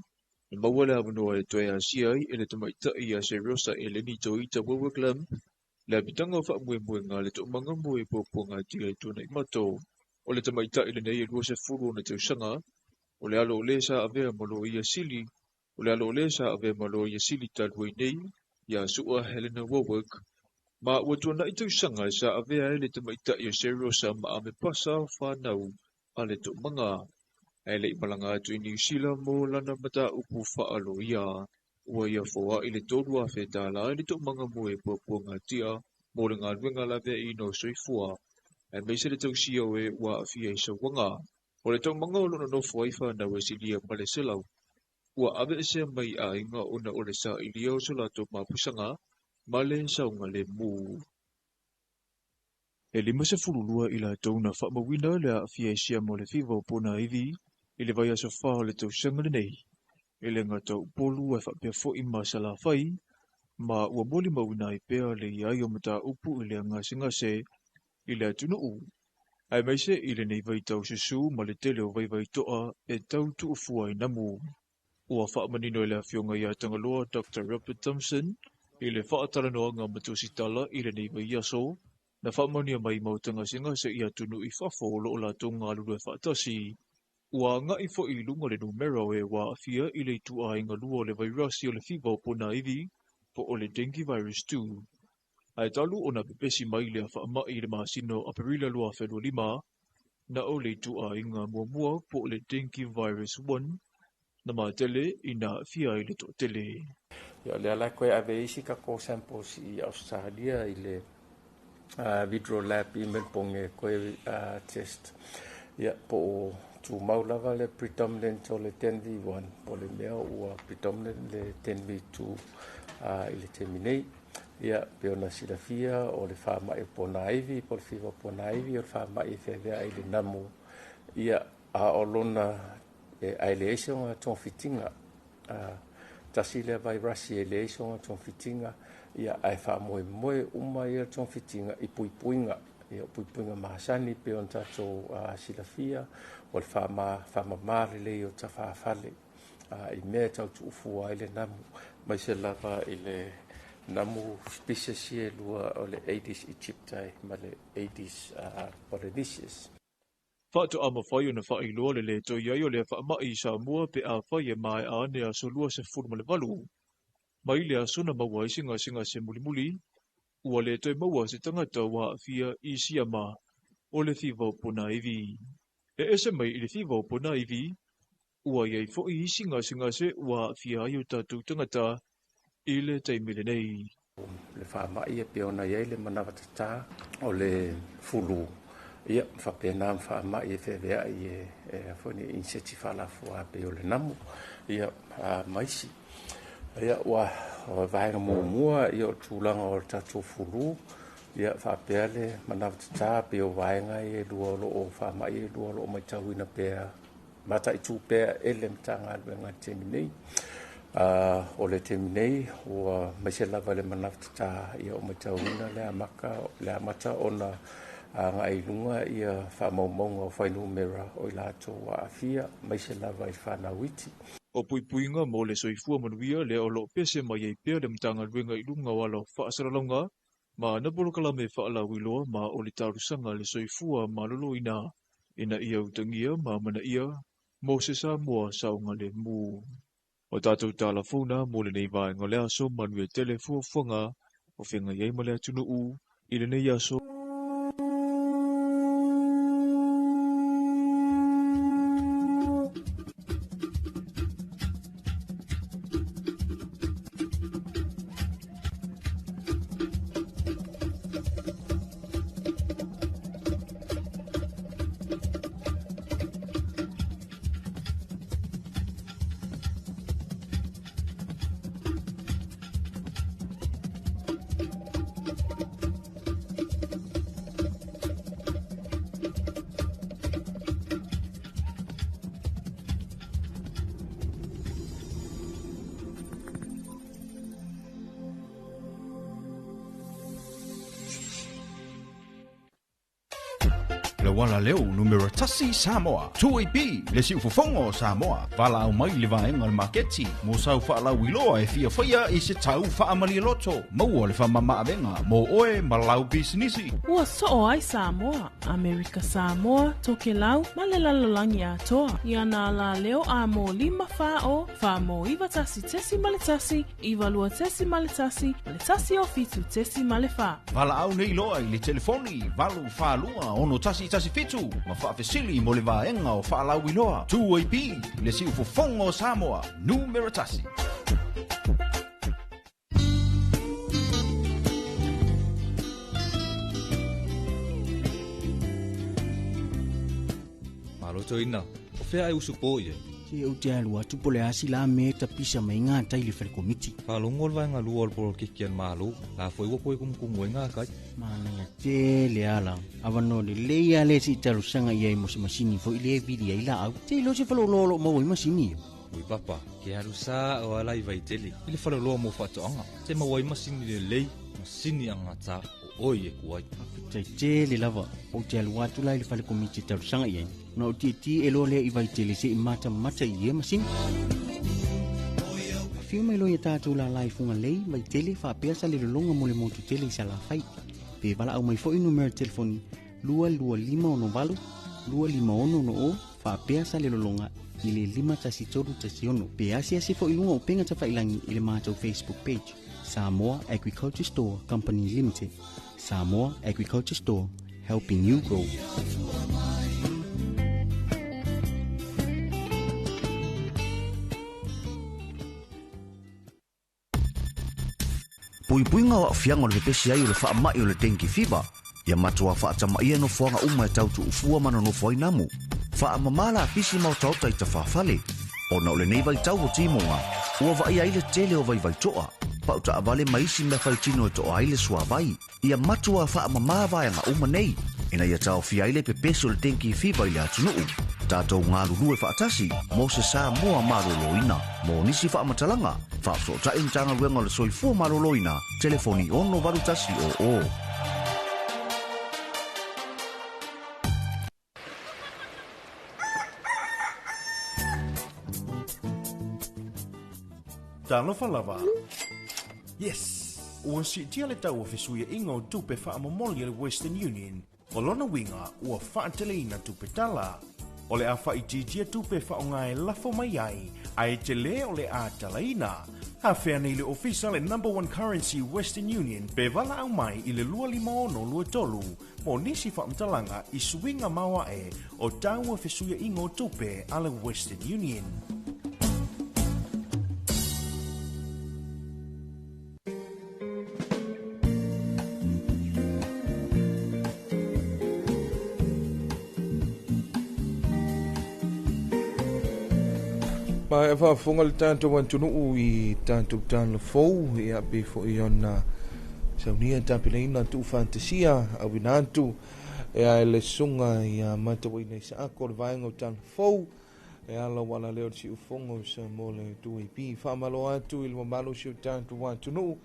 e maua le avanoa e toi a siai e le tamaita i a se rosa e le ni toita wawaklam, le abitanga o whaamue ngā le tō manga mue pōpō ngā tira i tōna i mato. O le tamaita i le nei e rua se furu o na tau sanga. O le alo o le sa avea malo i a sili. O le alo o le sa avea malo i a sili talua i nei. Ia sua Helena Warwick. Ma ua tōna i tau sanga sa avea e le tamaita i a serosa ma ame pasa whanau a le tō manga. E le imalanga atu i New Zealand mo lana mata upu whaalo ia. Ua ia fōa i le tōrua whetala i le tō manga mue pōpō ngā tia, mō le ngā ruenga lawe i no soifua, e meise le tau sia oe ua awhia i sa wanga. O le tau manga o lona no whaifa na ua silia ma le selau. Ua awe e sea mai a inga ona o le sa i lia o solato mapusanga, ma le saunga le mū. E lima se fululua i la tōna whaamawina le a awhia i sia mo le whiwa o pōna iwi, i le vai aso wha o le tau sanga le nei. E le ngatau polu e whapea fo i masala whai, ma ua moli mawina i pea le iai o mata upu i le ngase i le atunu u. Ai meise i le nei vai tau susu ma le tele o vai toa e tau tu ufua i namu. Ua whaamanino i le awhionga i a tangaloa Dr. Robert Thompson i le whaataranoa ngā matusitala i le nei vai aso, na whaamania mai mautanga singase i atunu i whafo o loo la tonga lulu e whaatasi. Ua ngai fo i lunga le numero e wa afia i le tu a inga lua le vairasi o le fiva o pona iwi po o le dengue virus 2. Ai talu o na pepesi mai le a whaama i le masino a perila lua whenua lima na o le tu a inga mua po o le dengue virus 1 na maatele i na afia i le to tele. Ia le ala koe ave isi ka ko samples i Australia i le vidro lab i melponge koe test. Ia po o tu maulava le predominant o le 10v1 po le mea ua predominant le 10v2 i le teminei ia pe ona silafia o le whamai ponaivi po le whiwa ponaivi o le whamai whewea i le namu ia a o lona ai le eisonga tōwhitinga tasi le vai rasi e le eisonga tōwhitinga ia ai whamoe moe uma ia tōwhitinga i puipuinga ia puipuinga mahasani pe on tatou silafia o le whamamare le o ta whawhale i mea tau tuufua i le namu mai se lava i le namu species lua o le Aedes aegypti ma le Aedes Polynesius. Whātu ama whai o na whai loa le toi ai o le whaamai i Samoa pe a whai e mai a ne a solua se whuruma le walu. Mai le a sona maua i singa se muli ua le toi maua se tangata wa fia i siama o le whiwa puna iwi. E ese mai i le whiwa puna iwi ua iei fo i singa se wa fia i o tatu tangata i le taimile nei. Le whaamai e peona iei le manawatata o le fulu. Ia, whapena whaamai e whewea i e whoni inseti whalafua pe o le namu. Ia, maisi. Ia, wa vaenga mua i o tūlanga o tatou fulu. Ia, whapea le manawatata pe o vaenga e luolo o whaamai e luolo o mai tauina pea. Mata i tū pea ele mtanga aluenga temi nei. O le temi nei, o maise lava le manawatata i o mai tauina le amata o na ngai lunga ia whamaumaunga o whainu mera o i lato wa afia, mai se lava i whanawiti. O puipuinga mo le soifua manuia le o lo pese mai ei pia le mtanga luenga i lunga wala whaasaralonga, ma nabolokala me whaalawiloa ma o le tarusanga le soifua ma lolo ina ia utangia ma mana ia, mo se Samoa saunga le mu. O tātou tālafona mo le nei vaenga le aso manuia telefua fuanga o whenga iei ma le atunu i le nei aso. Wala leo numero tasi Samoa. Tuipi le si ufofongo Samoa. Vala au mai le vaenga le marketi. Mo sau whaala wiloa e fia whaia i se tau whaamali loto. Maua le whamama avenga. Mo oe malau bisinisi. Ua soo ai Samoa. Amerika Samoa, toke lau, male lalolangi atoa. Iana la leo a mo 5 whao. Wha mo iwa tasi tesi male tasi. Iwa lua tesi male tasi. Male tasi o fitu tesi male wha. Vala au nei loa i le telefoni. Valu wha lua ono tasi fitu, ma whaafesili mo le vaenga o whaalau iloa. Tuipi, le si ufofongo Samoa, numero tasi. Maloto ina, o whea e usu po ia. Te au te alua tupo le asi la me ta pisa mai ngā tai le whare komiti. Whalongo le vaenga lua le polo kikian malo, la fwoi wapo e kumkumu e ngā kai. Mana te le ala, awano le leia le si tarusanga ia i mo se masini fo i le vidia i la au. Te ilo se whalololo mo i masini ia. Ui papa, ke haru sa o alai vai tele, i le whaloloa mo whatoanga. Te mawai masini le lei, masini anga ta o oi e kuai. Te le lava, o te alua tu lai le whare komiti tarusanga ia. Na o ti elo le i vai tele se i mata i ia masini. Fio mai loia tātou la lai funga lei, mai tele whapea sa le lolonga mo le motu tele i sa la whai. Pe wala au mai fo i numero telefoni 225 251 whapea sa le lolonga i le 5 Pe asia se fo i lunga o penga ta whailangi i le mātou Facebook page. Samoa Agriculture Store Company Limited. Samoa Agriculture Store, helping you grow. Puipuinga wa fiango le pesi ai le whaamai o le tenki fiba. Ia matua whaatamaia no whanga uma e tautu ufua mana no whai namu. Whaamamala pisi mau tauta i ta whawhale. O na ole nei vai tau o timonga. Ua vai ai le tele o vai vai toa. pa uta avale maisi me faitino to aile sua vai. Ia matua fa mama vai nga uma nei. Ina ia tau fi aile pe peso le tenki fi vai la tunu. Tato ngalu lue fa atasi mo se Samoa maroloina. Mo nisi fa matalanga. Fa so ta intanga wenga le soifua maroloina. Telefoni ono varutasi o. Talofa lava. Yes. Ua si tia le tau o fesuia ingo tupe wha amamoli le Western Union. O lona winga ua wha teleina tupe tala. O le a wha ititia tupe wha o ngai lafo mai ai. Ai te le o le a talaina. Ha whea nei le ofisa le #1 currency Western Union. Pe wala au mai i le 250 mo nisi wha mtalanga i suinga mawa e o tau o fesuia ingo tupe a le Western Union. Ma e whaafonga le tātou wantunu i tātou tāna fau i api fo i ona saunia tāpileina tu fantasia a winantu e a le sunga i a matawai nei sa ako le vaenga o tāna fau e ala wala leo si ufongo sa mo le tuipi whamalo atu i lua malo si o tātou wantunu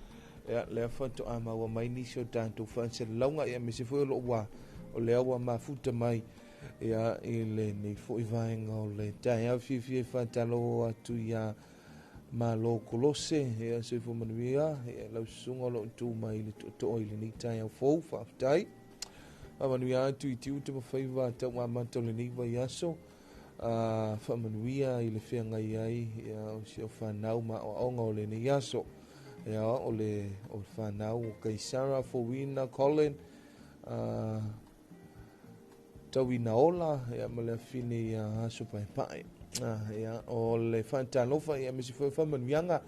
e a le whanto a maua mai nisi o tātou whanse launga i a mese fo lo wa o le awa mafuta mai ia i le nei fo i vaenga o le tai au fie whatalo atu ia malo kolose ia se fo manuia ia lau sunga lo tu mai le to i le ni tai au fo whaftai manuia atu i tiu te mawhaiva tau wa mato le ni vai aso whamanuia i le whianga iai ia o si o whanau ma o onga o le ni aso ia o le whanau o Kaisara Fowina Colin tawina ola ia ma le afini ia aso pai ia o le Talofa ia mesi foi whamanuianga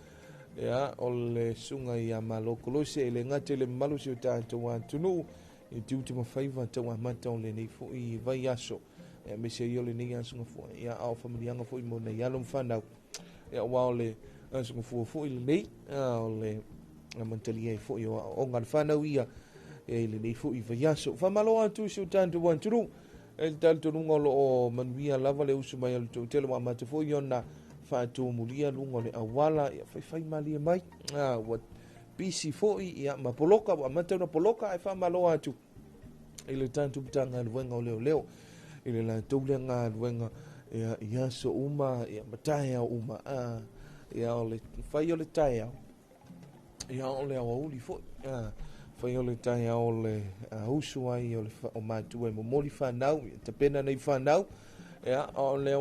ia o le sunga ia malo kolose i le ngate le malu si o tātou atunu i tiuti mawhaiva tau amata o le nei fo i vai aso ia mesi i o le nei aso ngafua ia au whamanuianga fo i mo nei alum whanau ia wao le aso ngafua fo i le nei o le mantali e fo i o ngan whanau ia i le nei fo i vai aso whamalo atu si o tātou atunu el tal tununga lo manuia lava le usu mai al tele wa mate fo yona fa tu mulia lunga le awala ia fai mali mai what bc fo ia ma poloka wa mate na poloka e fa malo atu ile tantu tanga wenga leo ile la tulenga wenga ia so uma ia mataya uma ia ole fai ole taya ia ole auli fo fai ole tai ole usu ai ole o matu e mo moli fanau te pena nei fanau ia ole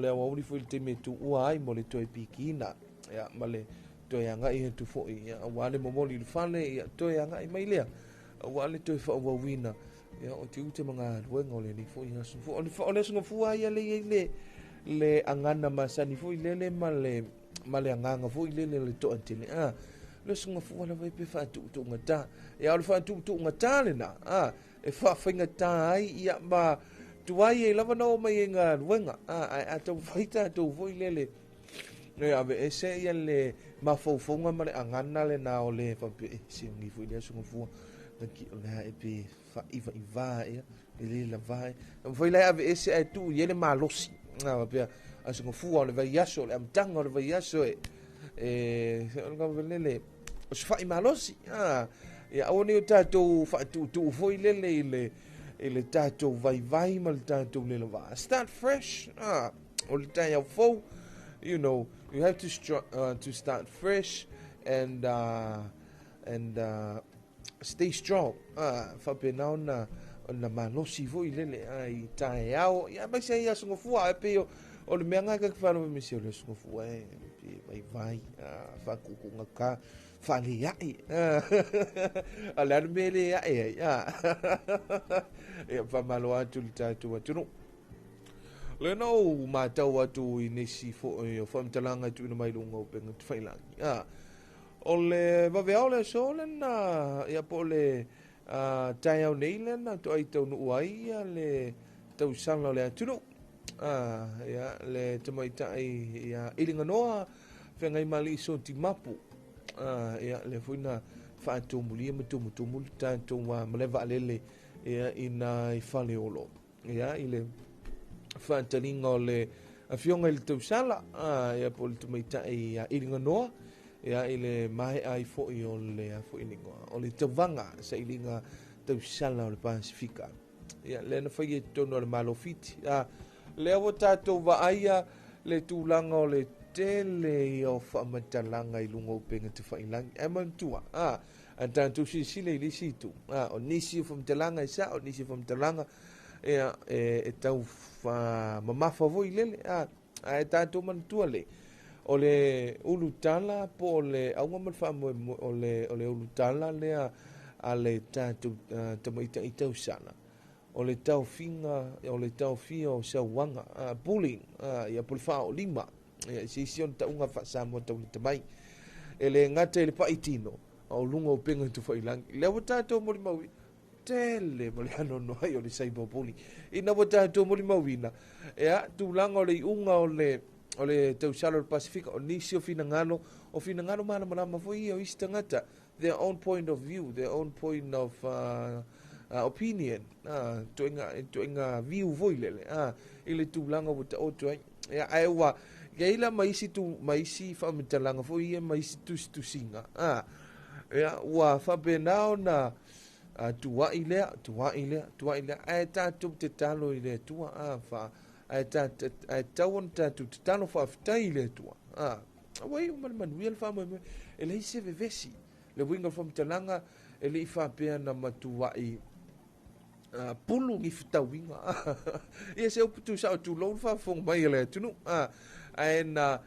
uli foi te me tu uai mo le toi pikina ia male toi anga i tu foi ia wale mo moli fane ia toi anga i mai lea wale toi fa wina ia o te ute manga wenga ole ni foi ia so ole so fu ia le angana masani foi lele male anganga foi le to antile le sunga fuala vai pe fa tu ngata e al fa tu ngata le na e fa finga tai ia ma tu ai e lava no mai nga wenga a tu faita tu voi lele le ave ese ia le ma fo fonga ma le angana le na o le fa pe si ngi fu le sunga fu na ki le e pe fa iva ia le la vai foi le ave ese e tu ia le malosi na pe a sunga fu o le vai yaso le am tanga o le vai yaso e nga velele o se fai malosi ia oni o tatou fa tu foi lele ile tatou vai mal tatou le va start fresh o le tai au fo you know you have to start fresh and stay strong fa penona na malosi foi lele ai tai au ia ba se ia so fu a pe o le menga ka fa no mi se le so fu vai fa kuku ngaka fa le ai ala mele ai e fa malo atu tatu atu le no ma tau atu inisi fo fo mtalanga tu no mai lunga o penga tfailangi o le vave ole so le na ia po le tai au nei le na to ai tau no ai le tau sala le atu ia le tamaitai ia ilinga noa whengai mali so ti mapu ia le fuina whaatumulia matumu tātou malewa alele ia ina I whale olo ia I le whaatalinga o le awhionga I le tausala ia po le tumaitai iringa noa ia I le mai ai fo'i o le fo'iningoa o le tawanga sa iringa tausala o le Pasifika ia le na whai e tono le malofiti le awa tātou waaia le tūlanga o le tele o whamatalanga I lunga upenga te whailangi mantua an tātou sile I le situ o nisi o whamatalanga isa o nisi o whamatalanga ia e tau mamafa voi lele e tātou mantua le o le ulutala po le aunga malwha o le ulutala lea a le tātou tamaita I tau sana o le tau finga o le tau fia o sauanga bullying ia po le wha o lima ia si on taunga wha Samoa tau le tamai e le ngata I le paitino o lunga o penga tu whailangi le awa tātou mori maui tele mo le hanono ai o le cyberbullying ina wa tātou mori mauina ia tūlanga o le iunga o le tausala o le Pasifika o nisi o finangalo mana malama foi o isi tangata their own point of view their own point of opinion toinga view voi lele I le tūlanga o ta oto ai ia ai wa gaila maisi whamitalanga foi ia maisi tusinga ia wa whapenao na tua ilea ai tātou te talo I le tua ai tau on tātou te talo whaafitai I le tua wai o manuia le whaamai e le ise vevesi le winga whamitalanga e le I whapea na matuai pulu I whitauinga ia se uputu sa o tūlou whaafong mai le tunu ai na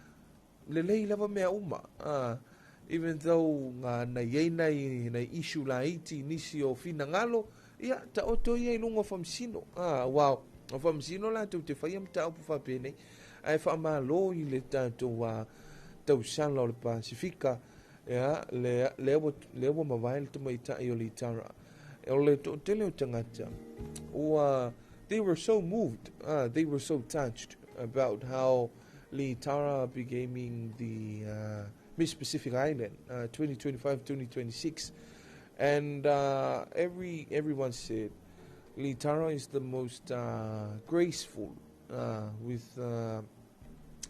le lei lava mea uma even though na nei issue la iti nisi o fina ngalo ia ta oto ia I lunga whamsino wow o whamsino la tu te whai am ta upu whapene ai whamalo I le tātou tausala o le Pasifika ia le awa mawai le tumaita I o le itara o le to tele o tangata they were so moved they were so touched about how le itara becoming the Miss Pacific Island 2025-2026 and everyone said Litara is the most graceful with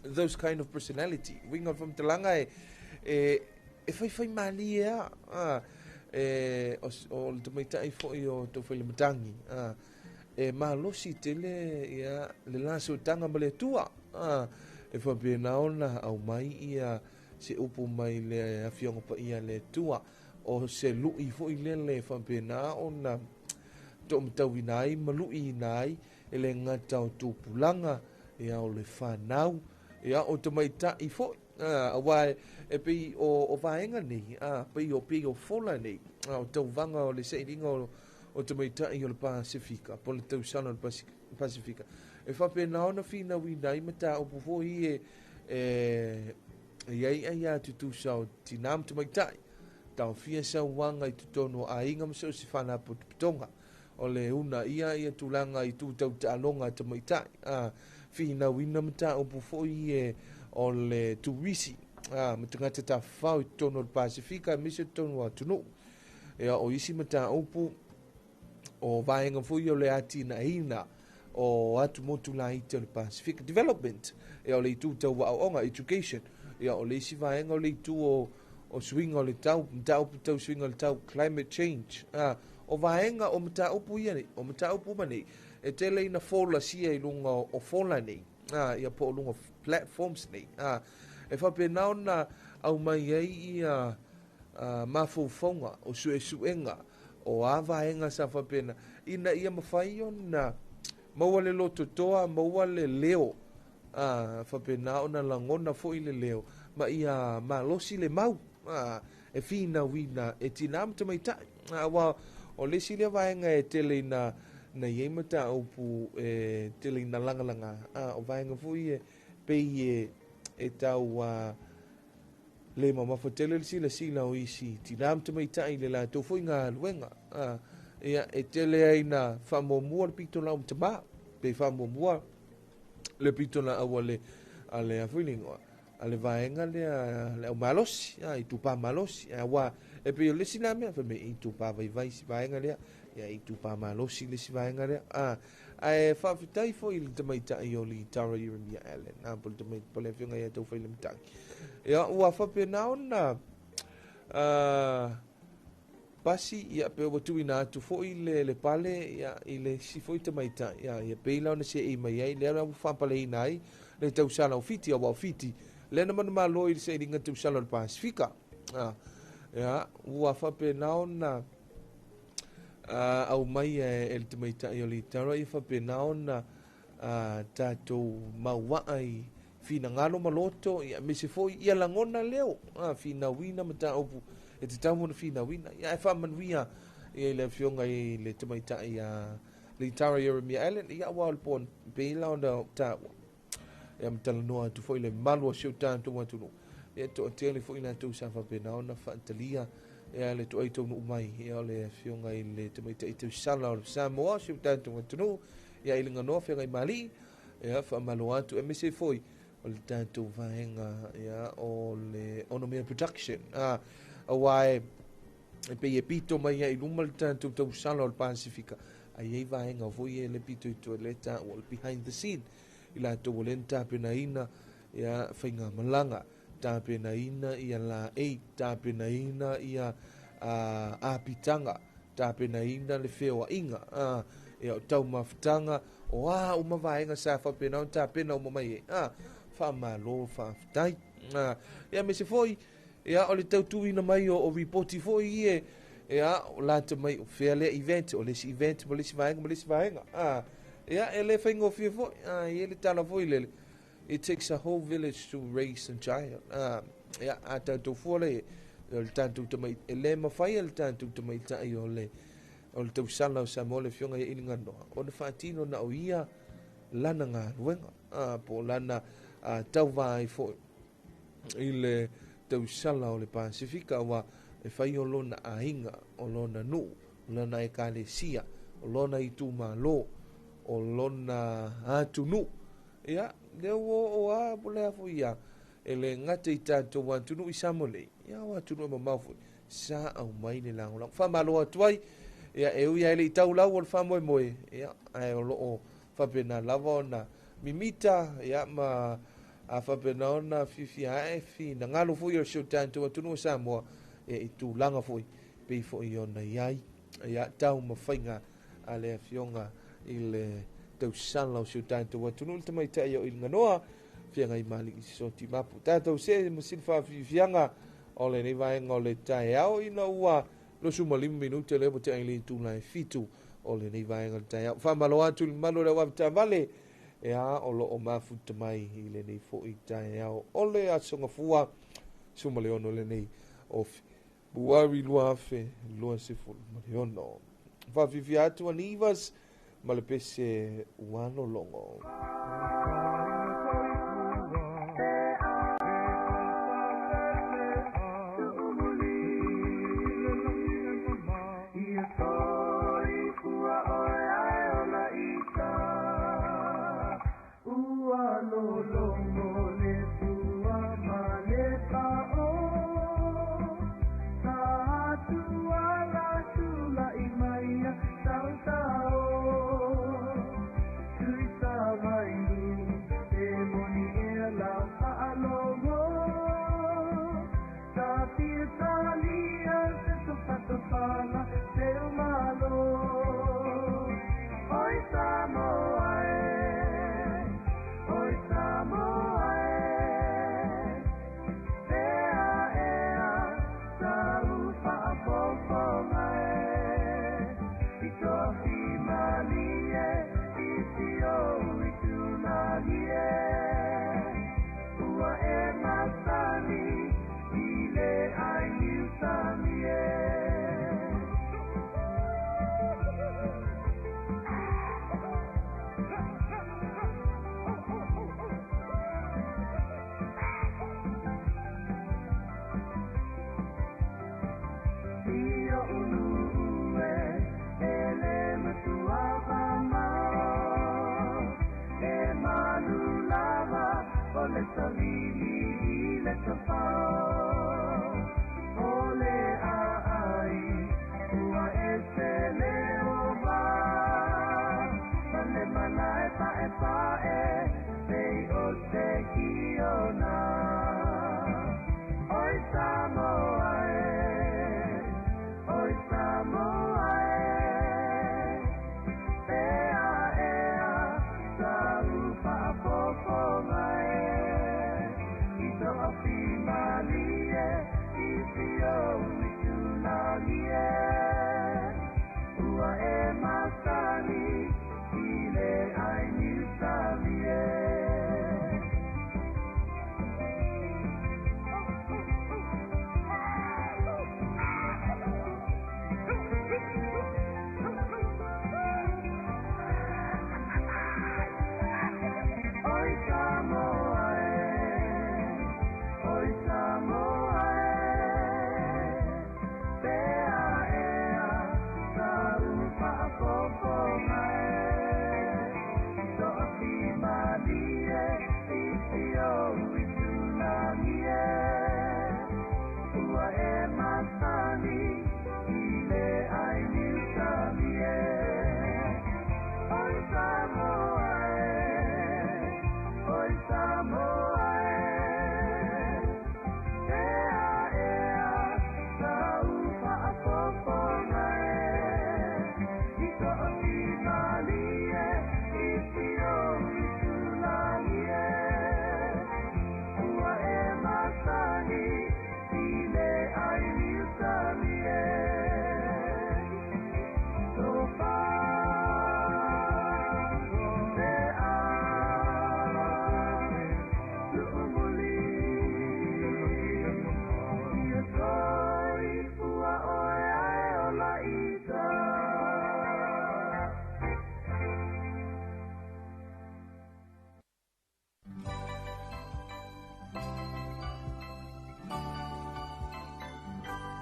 those kind of personality winga from Talanga e fai malia o le tamaita I foi o to foi le matangi e malosi tele ia le laso tanga male tua e fa bena ona au mai ia se upu mai le afionga pa ia le tua o se lui fo I le whampena ona to mtawinai malui nai e le ngata o tupulanga ia o le whanau ia o tamaita I fo awai e pei o vaenga nei pei o fola nei o tauvanga o le seiringa o tamaita I o le Pasifika po le tausana o le Pasifika e whapena ona fina winai mata o pufoi ia tutu sao tinam tamaitai tau fia sa wanga I tutono a inga mso si whana putonga o le una ia tulanga I tu tau talonga tamaitai fina wina mata o pufoi o le tuwisi matangata ta whau I tono le Pasifika misa tono a tunu o isi mata upu o vaenga fui o le ati na ina o atu motu la ite o le Pacific Development o le tu tau waonga education o le isi vaenga o le tu o swinga o le tau swinga o le tau climate change o vaenga o mata upu ia o mata upu mani e tele ina fola sia I lunga o fola nei ia po lunga platforms nei e whapena ona au mai ei ia mafufonga o suenga o avaenga sa whapena ina ia mawhai ona maua le loto toa maua le leo whapena ona langona fo I le leo ma ia malosi le mau e fina wina e tinam tamaitai o le sile vaenga e tele na iei mata upu e tele na langa o vaenga fui e pei e tau le mamafotele sila o isi tinam tamaitai le la tofoi ngā luenga ia e tele aina whamomua le pito lau mtama pe whamomua le pito na awa le ale a whilingoa ale vaenga le malosi i tupa malosi wa e pe le sina me fa me i tupa vai si vaenga le i tupa malosi le si vaenga le ai fa fitai fo il te mai ta i oli tara i mi ale na pol te mai pole finga ia to fa le mtang wa fa pe na ona pasi ia pe o tu ina tu fo le pale ia ile si fo te mai ta ia pe la ona se i mai ai le fa pale nai le tau sala fiti o fiti le na man malo i se ringa tu sala Pasifika ya ua fa pe na ona au mai e te mai ta i oli tara i fa pe na ona tatou mauai fina ngalo maloto ia me se foi ia langona leo fina wina mata opu e te tamu na fina wina ia e fa manuia ia le fionga i le te mai ta ia le tara ia mi island ia wal pon pe la onda ta ia mtala noa tu foi le malu o tan tu matu no ia to tele foi na tu sa fa pe na ona fa talia ia le to ai to no mai ia le fionga i le te mai ta i te sala o Samoa tan tu matu no ia i linga no fionga i Mali ia fa malu atu e me se foi o le tātou vaenga ia o le Onomia Production awai e pe e pito mai ai luma le tātou tau sala o le Pasifika ai ei vaenga voi e le pito i toileta o le behind the scene i la tau le tāpena ina ia whainga malanga tāpena ina ia la ei tāpena ina ia apitanga tāpena ina le whewa inga ia o tau mawhitanga o uma vaenga sa whapena o tāpena o mamai fa malo fa tai ia me se foi ia o le tautu ina mai o reporti foi ia o la te mai o fairle event o le event mo le vaenga ia ele faingo fi foi ia le tala foi le it takes a whole village to raise a child ia a tautu foi le tantu te mai ele mafai le tantu te mai tai o le tau sala o Samoa le fionga ia ininga noa o le fatino na o ia lana ngā ruenga po lana tau vai fo i le tau sala o le Pasifika wa e fai o lona ainga o lona nu o lona e kalesia o lona i tu malo o lona atu nu ia le o a pole a fo ia e le ngate i tātou atu nu i samole ia o atu nu e mamau sa au mai le lango fa malo atuai ia e ui ele i tau lau o le fa moe moe ia ai o loo fa pena lava ona mimita ia ma a fa pena ona fifi ai fi na ngalo foi o show tanto atu no Samoa e i tu langa foi pe fo i ona iai ia tau ma fainga ale fionga ile tau sala o show tanto atu no te mai tai o i nganoa fianga i mali i so ti mapu tato se mo sin fa fianga o le nei vai ngole tai au i no ua lo suma 5 minuti le pote ai le tu lai fitu o le nei vai ngole tai au fa malo atu malo le wa ta vale ea o lo o mafuta mai i le nei fo i tai au o le asonga fua suma le ono le nei o buari luafe lua se fo le ono fa vivi atu anivas ma le pese uano longo Thank you.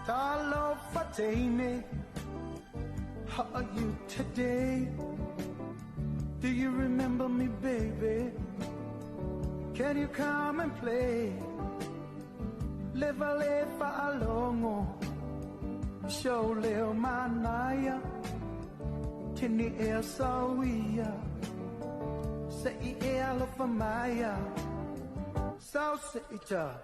Talofa, how are you today? Do you remember me, baby? Can you come and play? Leva lefa alongo, show leo manaya, tini ea sawia, sa I ea lofa maya, sao se ita.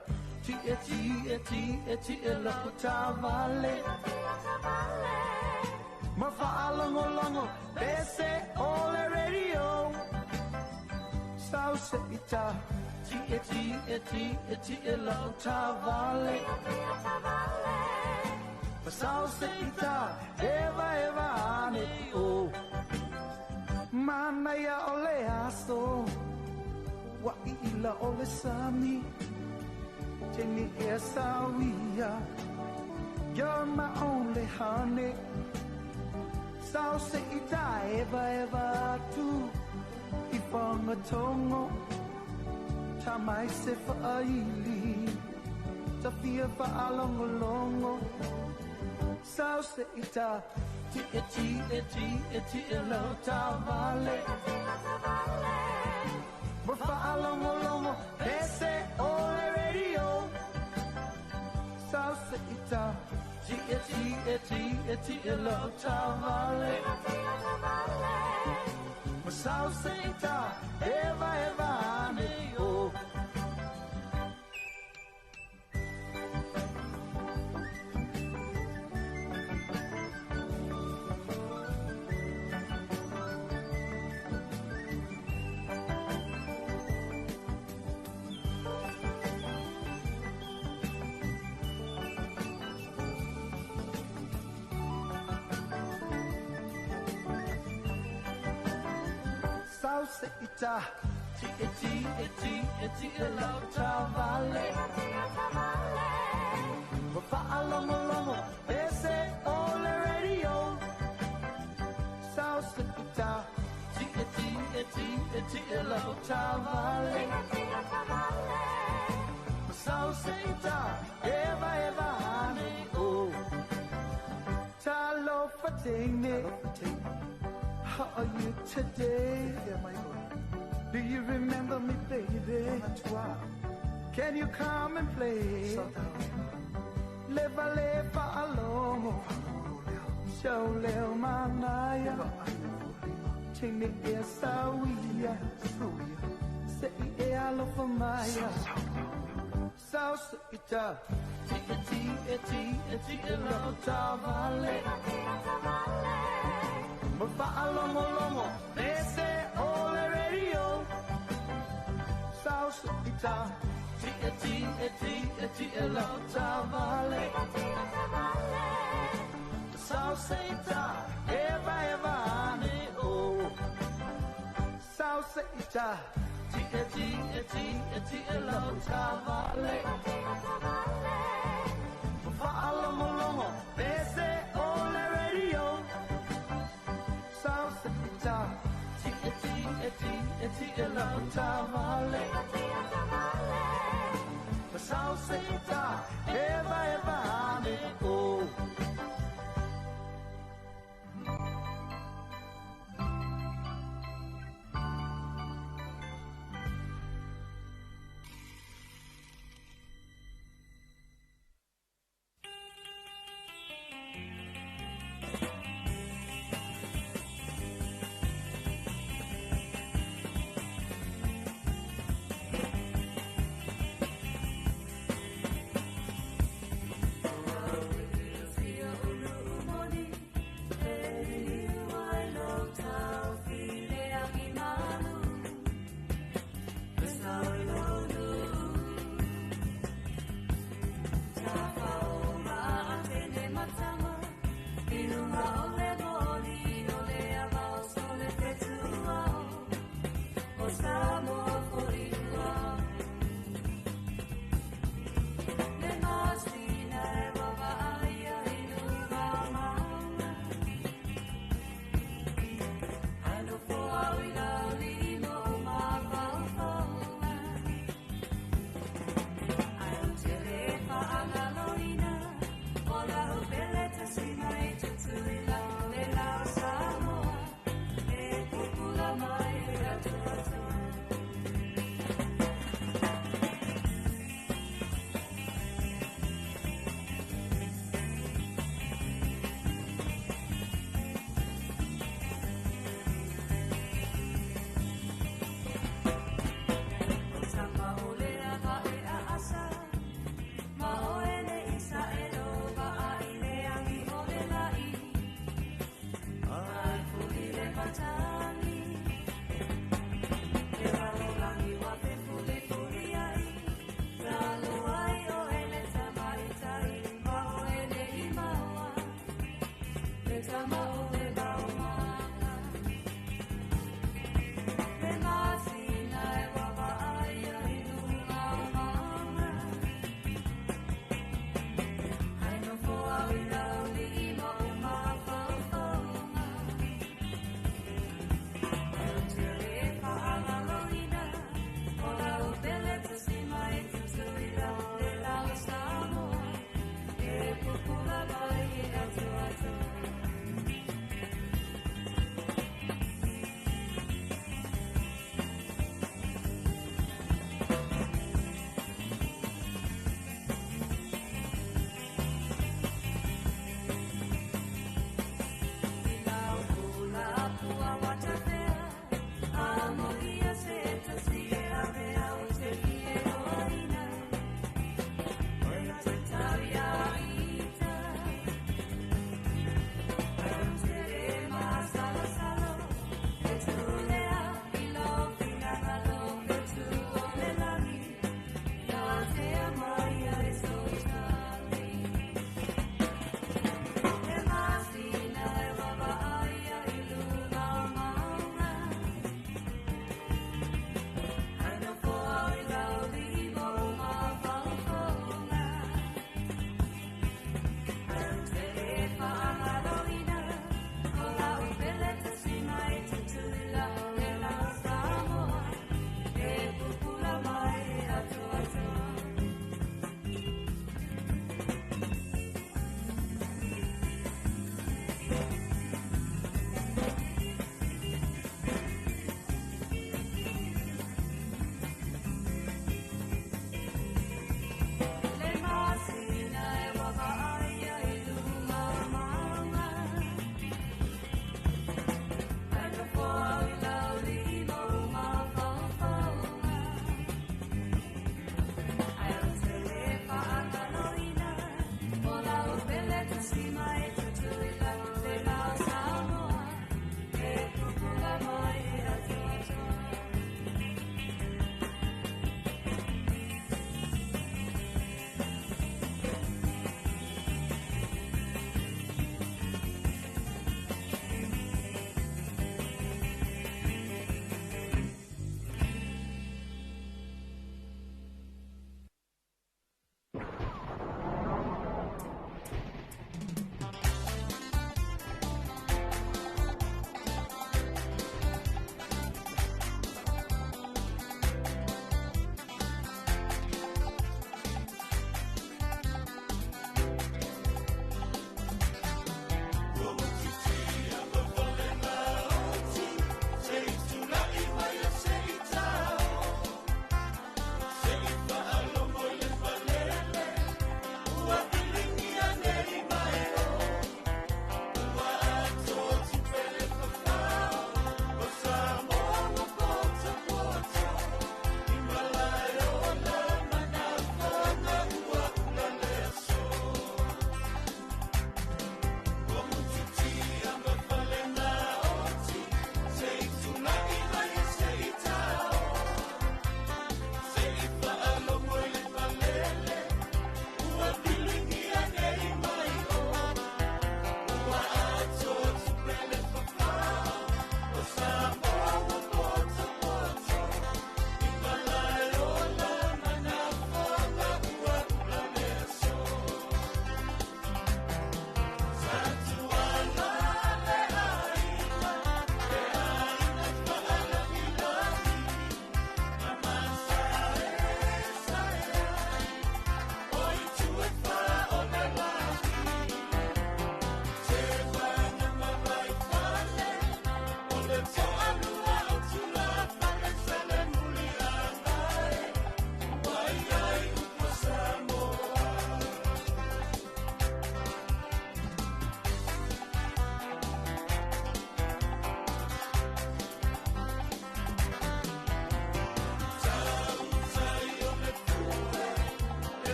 Ti la kutavale Mafaalongo longo Bese ole radio Sao se ita Ti la kutavale Sao se ita Eva ane o Mana ya ole aso Wa ila ole sami Tini esawia, you're my only honey. Sao se ita eva tu, ifanga tongo. Tamai se fa aili, tafia fa alongo. Sao se ita, ti elo tavale. Fa alongo, ese ole radio. Sao se ita, ti elo tavale. Sao se ita, eva ne o. Sao se ita, ti elo tavale. Fa alongo, ese ole radio. Sao se ita, ti elo tavale. Sao se ita, eva ne o. Talofa me. How are you today? Do you remember me, baby? Can you come and play? Leva alongo, show leo manaya. Tini esawia, se I alofa maya. Sauce ita, eti elo tavale. Mafa'alomo lomo, ese ole radio. Sauce ita, eti elo tavale. Sauce ita, eva ne oh. Sauce ita. Eti elo tavale. Mafa'alomo lomo, ese ole radio. Sauce ita, eti elo tavale. Sauce ita, eva ne oh.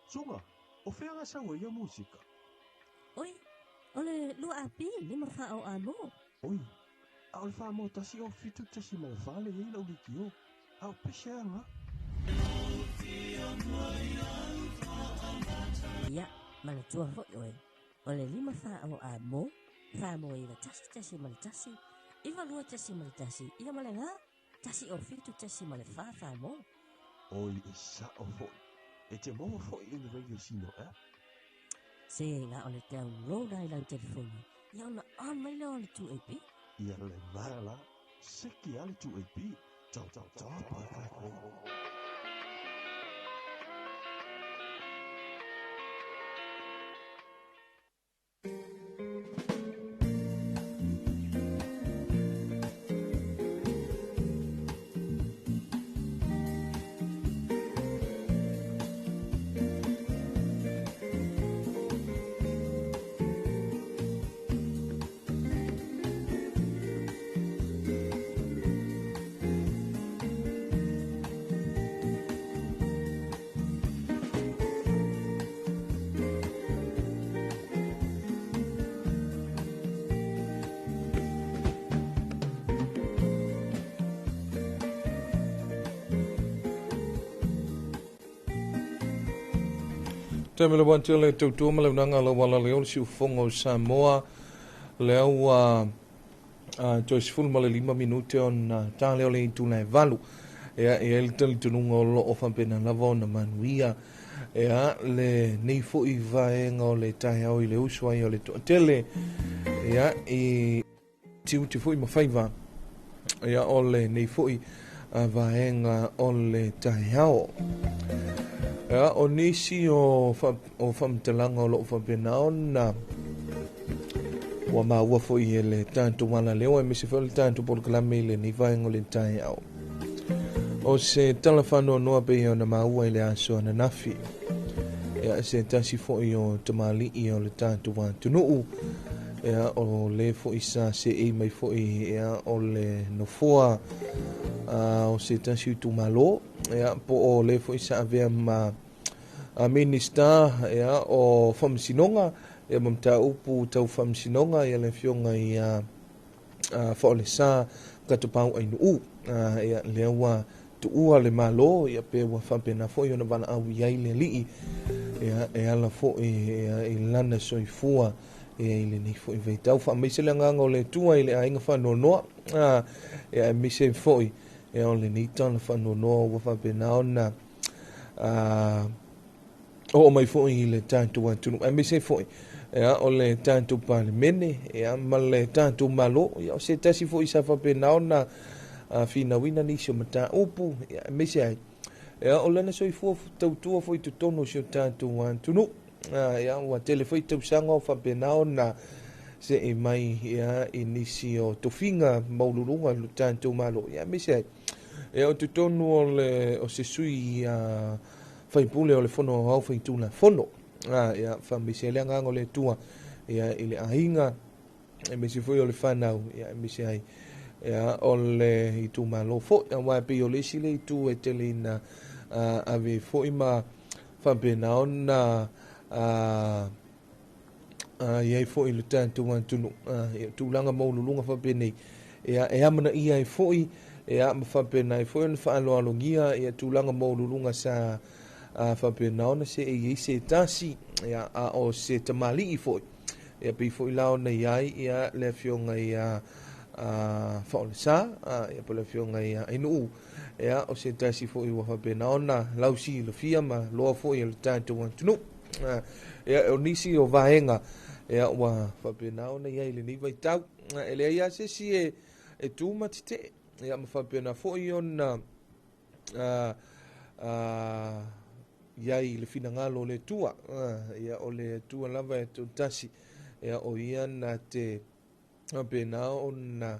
Songa, o whea ngā sawa ia musika. Oi, ole lua api, lima whao amo. Oi, a ole wha mo tasi o fitu tasi mo whale hei lau liki o. Au peseanga. Ia, mana tua hoi oe. Ole lima whao amo, wha mo iwa tasi mali tasi. Iwa lua tasi mali tasi, ia male ngā. Tasi o fitu tasi mali wha mo. Oi, e sa o hoi. E te moa foi in the radio sino, eh? Se ngā ole download ai lau telefoni. Ia ona on mai lau ole 2AP. Ia le mara, seki ale 2AP. Tau, pakai. Te mele wanti le tautua ma le unanga la wala leo si ufongo Samoa leo Joyce Full ma le 5 minute on ta leo le intu le valu ia le talitununga o loo faapena lava ona manuia ia le nei foʻi vaega o le taeao i le usu ai o le toʻatele ia i tiuti foʻi mafaiva ia o le nei foʻi vaega o le taeao ia o nisi o faamatalaga o loo faapena ona ua maua foʻi e le tatou ala leo e mese foʻi le tatou polokalame i lenei vaega o le taeao o se talafanoanoa pei ona maua i le aso ananafi ia se tasi foʻi o tamaliʻi o le tatou atunuu ia o le foʻi sa seʻi mai foʻi ia o le nofoa o se tasi utumālō ia po o le foʻi sa avea ma minista ia o faamasinoga ia ma mataupu tau faamasinoga ia le fioga ia faʻolesā katapau ainuu ia lea ua tuua le mālō ia pe ua faapena foʻi ona valaau i ai le alii ia e ala foʻi ia i lana soifua ia i lenei foʻi vaitau faamaise le agaga o le atua i le aiga faanoanoa ia e mise foʻi ia o lenei tala faanoanoa ua faapena ona o mai foʻi i le tatou atunu e mise foʻi ia o le tatou palemene ia ma le tatou mālō ia o se tasi foʻi sa faapena ona finauina nisi o mataupu ia e mise ai ia o lana soifua tautua foi totonu o sio tatou atunu ia ua tele foi tausaga o faapena ona seʻi mai ia i nisi o tofiga maululuga lo tatou malo ia mise ai ia o totonu o se sui faipule o le fono au faitula fono ia famise le agaga o le atua ia i le aiga e mise foi o le fanau ia e mise ai ia o le itumālō foʻi auā pei o le isi le itu e tele ina ave foʻi ma faapena ona iai foʻi le tatou atunu ia tulaga maululuga faapenei ia e amanaʻia ai foʻi ia ma faapena ai foʻi ona faaloalogia ia tulaga maululuga sa faapena ona se ei se tasi ia a o se tamaliʻi foʻi ia pei foʻi la ona iai ia le afioga ia faʻolesā ia po le afioga ia ainuu ia o se tasi foʻi ua faapena ona lausilofia ma loa foʻi o le tatou atunuu ia o nisi o vaega ia ua faapena ona iai lenei vaitau e lea ia sesi e tuma tetee ia ma faapena foʻi ona iai le finagalo o le atua ia o le atua lava e tasi ia o ia na te faapena ona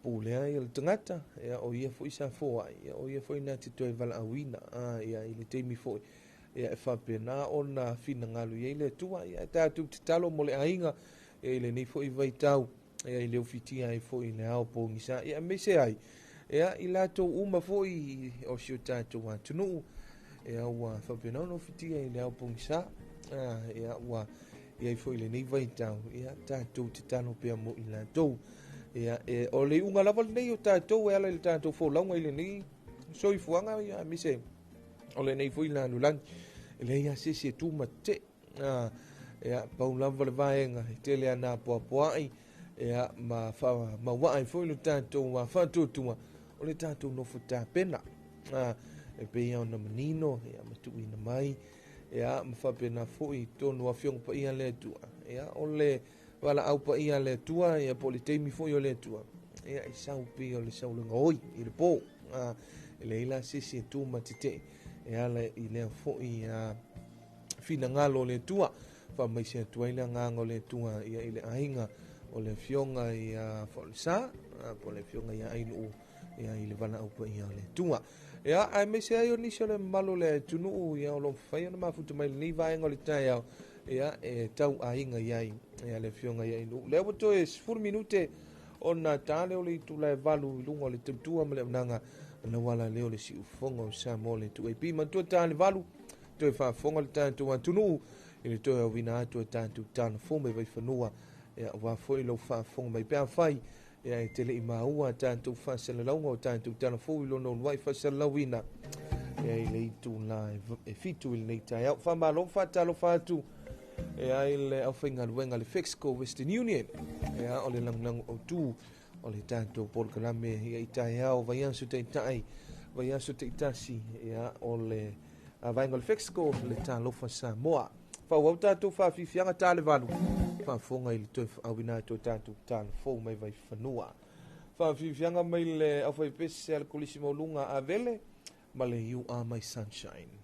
pulea ia le tagata ia o ia foʻi sa foai ia o ia foʻi na te toe valaauina ia i le taimi foʻi ia e faapena ona finagalo iai le atua ia e tatou tatalo mo le aiga ia i lenei foʻi vaitau ia i le ofitia ai foʻi le ao pogisa ia mese ai ia i latou uma foʻi o sio tatou atunuu ia ua faapena ona ofitia i le ao pogisa ia ua iai foʻi lenei vaitau ia tatou tatalo pea mo i latou ia e o le uga lava lenei o tatou e ala i le tatou folauga i lenei soifuaga ia mise o lenei foʻi lalulagi e lea ia sesi e tuma tetee ia pau lava le vaega i tele ana poapoaʻi ia ma mauaʻi foʻi lo tatou faatuatua o le tatou nofo tapena e peia ona manino ia matuuina mai ia ma faapena foʻi tonu afioga paia le atua ia o le valaau paia le atua ia po le taimi foʻi o le atua ia i sau pei o le saulega oi i le pō e leai la sesi e tuma tetee e ala i lea foʻi finagalo o le atua faamaise atu ai le agaga o le atua ia i le aiga o le afioga ia faʻolesā po le afioga ia ainuu ia i le valaau paia o le atua ia ae maise ai o nisi o le mamalo le atunuu ia o loo mafai ona mafuta mai lenei vaega o le taeao ia e tau aiga iai ia le afioga ia ainuu lea ua toe 10 minute ona tale o le itulae valu i luga o le tautua ma le aunaga lau ala leo le siʻufofoga o Samoa le tuaipi matua tale valu toe faafofoga le tatou atunuu i le toe auina atu e tatou talafou mai vaifanua ia ua foʻi lou faafofoga mai pe afai ia e tele i maua tatou faasalalauga o tatou talafou i lona uluai faasalalauina ia i le itula e fitu i lenei taeao faamalo faatalofa atu ia i le aufaigaluega le Fexco Western Union ia o le lagulagu outū o le tātou polkalame ia i tai au vai asu te tai vai asu te tasi ia o le vainga le Fexco le Talofa Samoa whau tātou whawhiwhianga tā le valu whawhonga i le toi awina tō tātou tālofo mai vai whanua whawhiwhianga mai le au whaipese al kulisi maulunga a vele ma le You Are My Sunshine.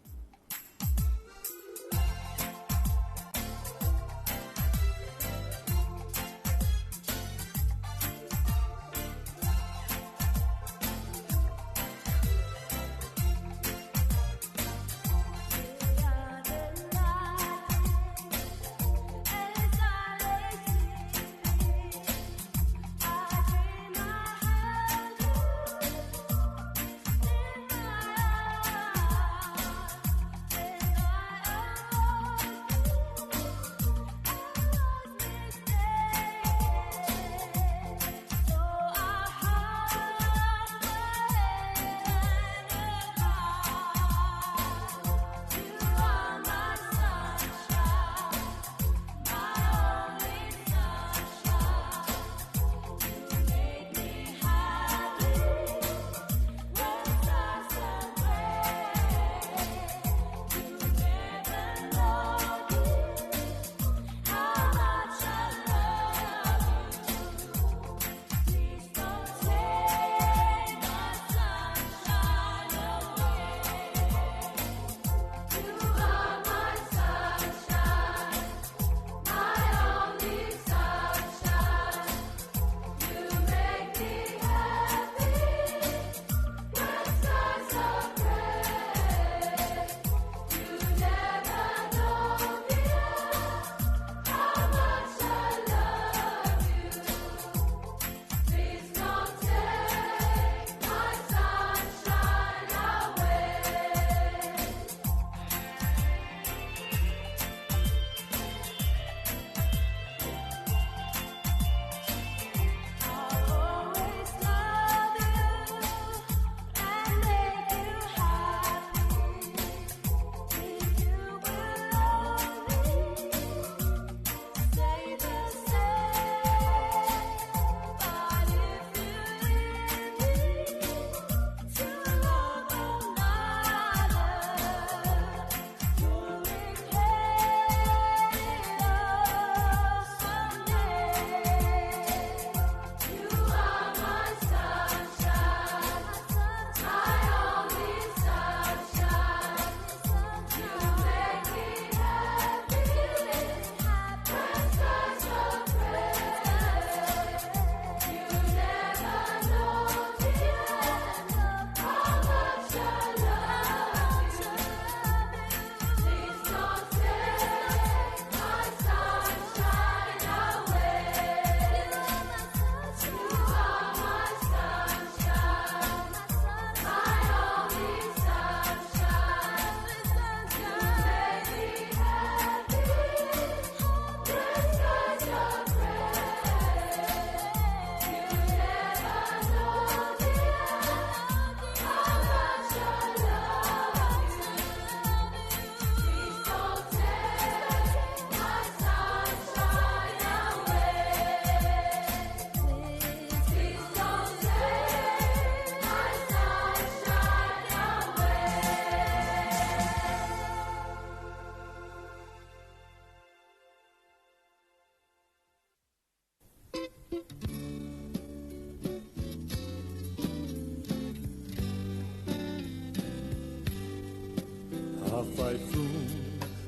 Hawhaifu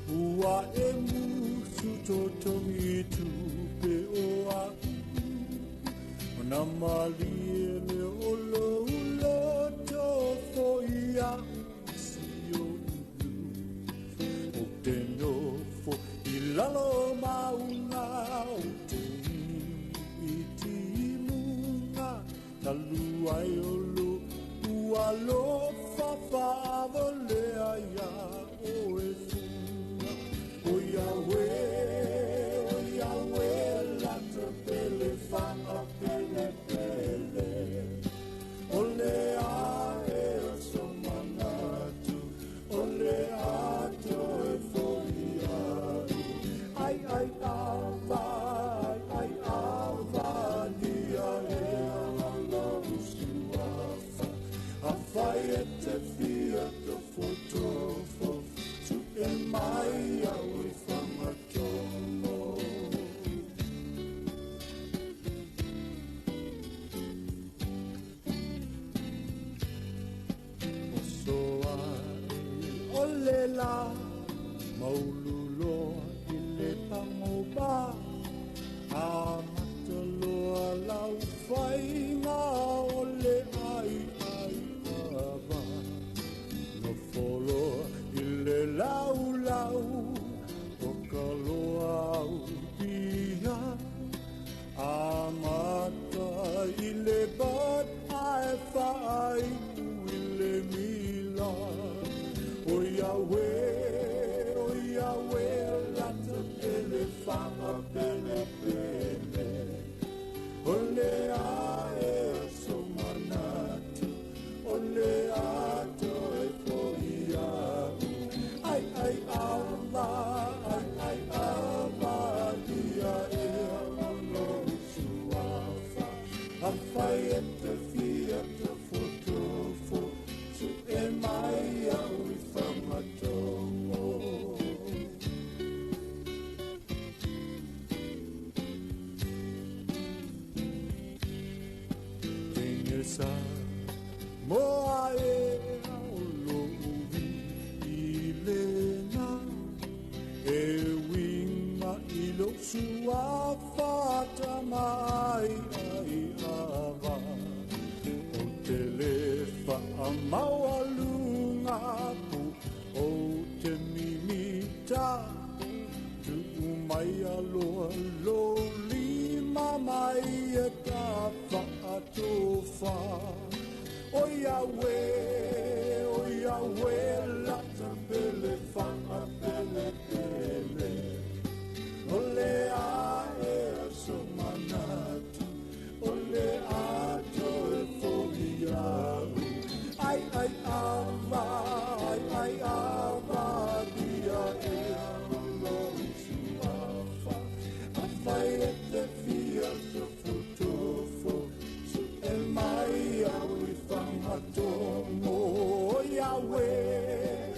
ua e musu totongi tu pe o a o na mali e le olo ulo to fo ia si o ulu o te nofo I lalo maunga o te I ti munga talu ai olo ua lo fa le aia la pele fanga pele pele ole a e so manatu ole a to e folia ai ava dia e e te fia te fotofo tu e mai au I whamatono. O soa o le la maululoa I le pangoba a mataloa lau whainga o le ai ava no foloa I le lau lau o ka loa au pia a mata I le bat ai whai I le mila o Yahweh lata pele whanga pele pele o le ae so manatu o le ato e poia ai ava dia e ono suafa a fai e te fia te fotofo su e mai au I whamatomo. Sa moa e au lovi I lena e winga I lo sua fata mai ai ava o te lefa a maua lunga pu o te mimita tu mai aloa lo lima mai e ta Talofa o Yahweh lata pele whanga pele pele o le ae so manatu o le ato e foliau ai ava dia e alo suafa a fai e te fia te fotofo e mai au I whamatomo o Yahweh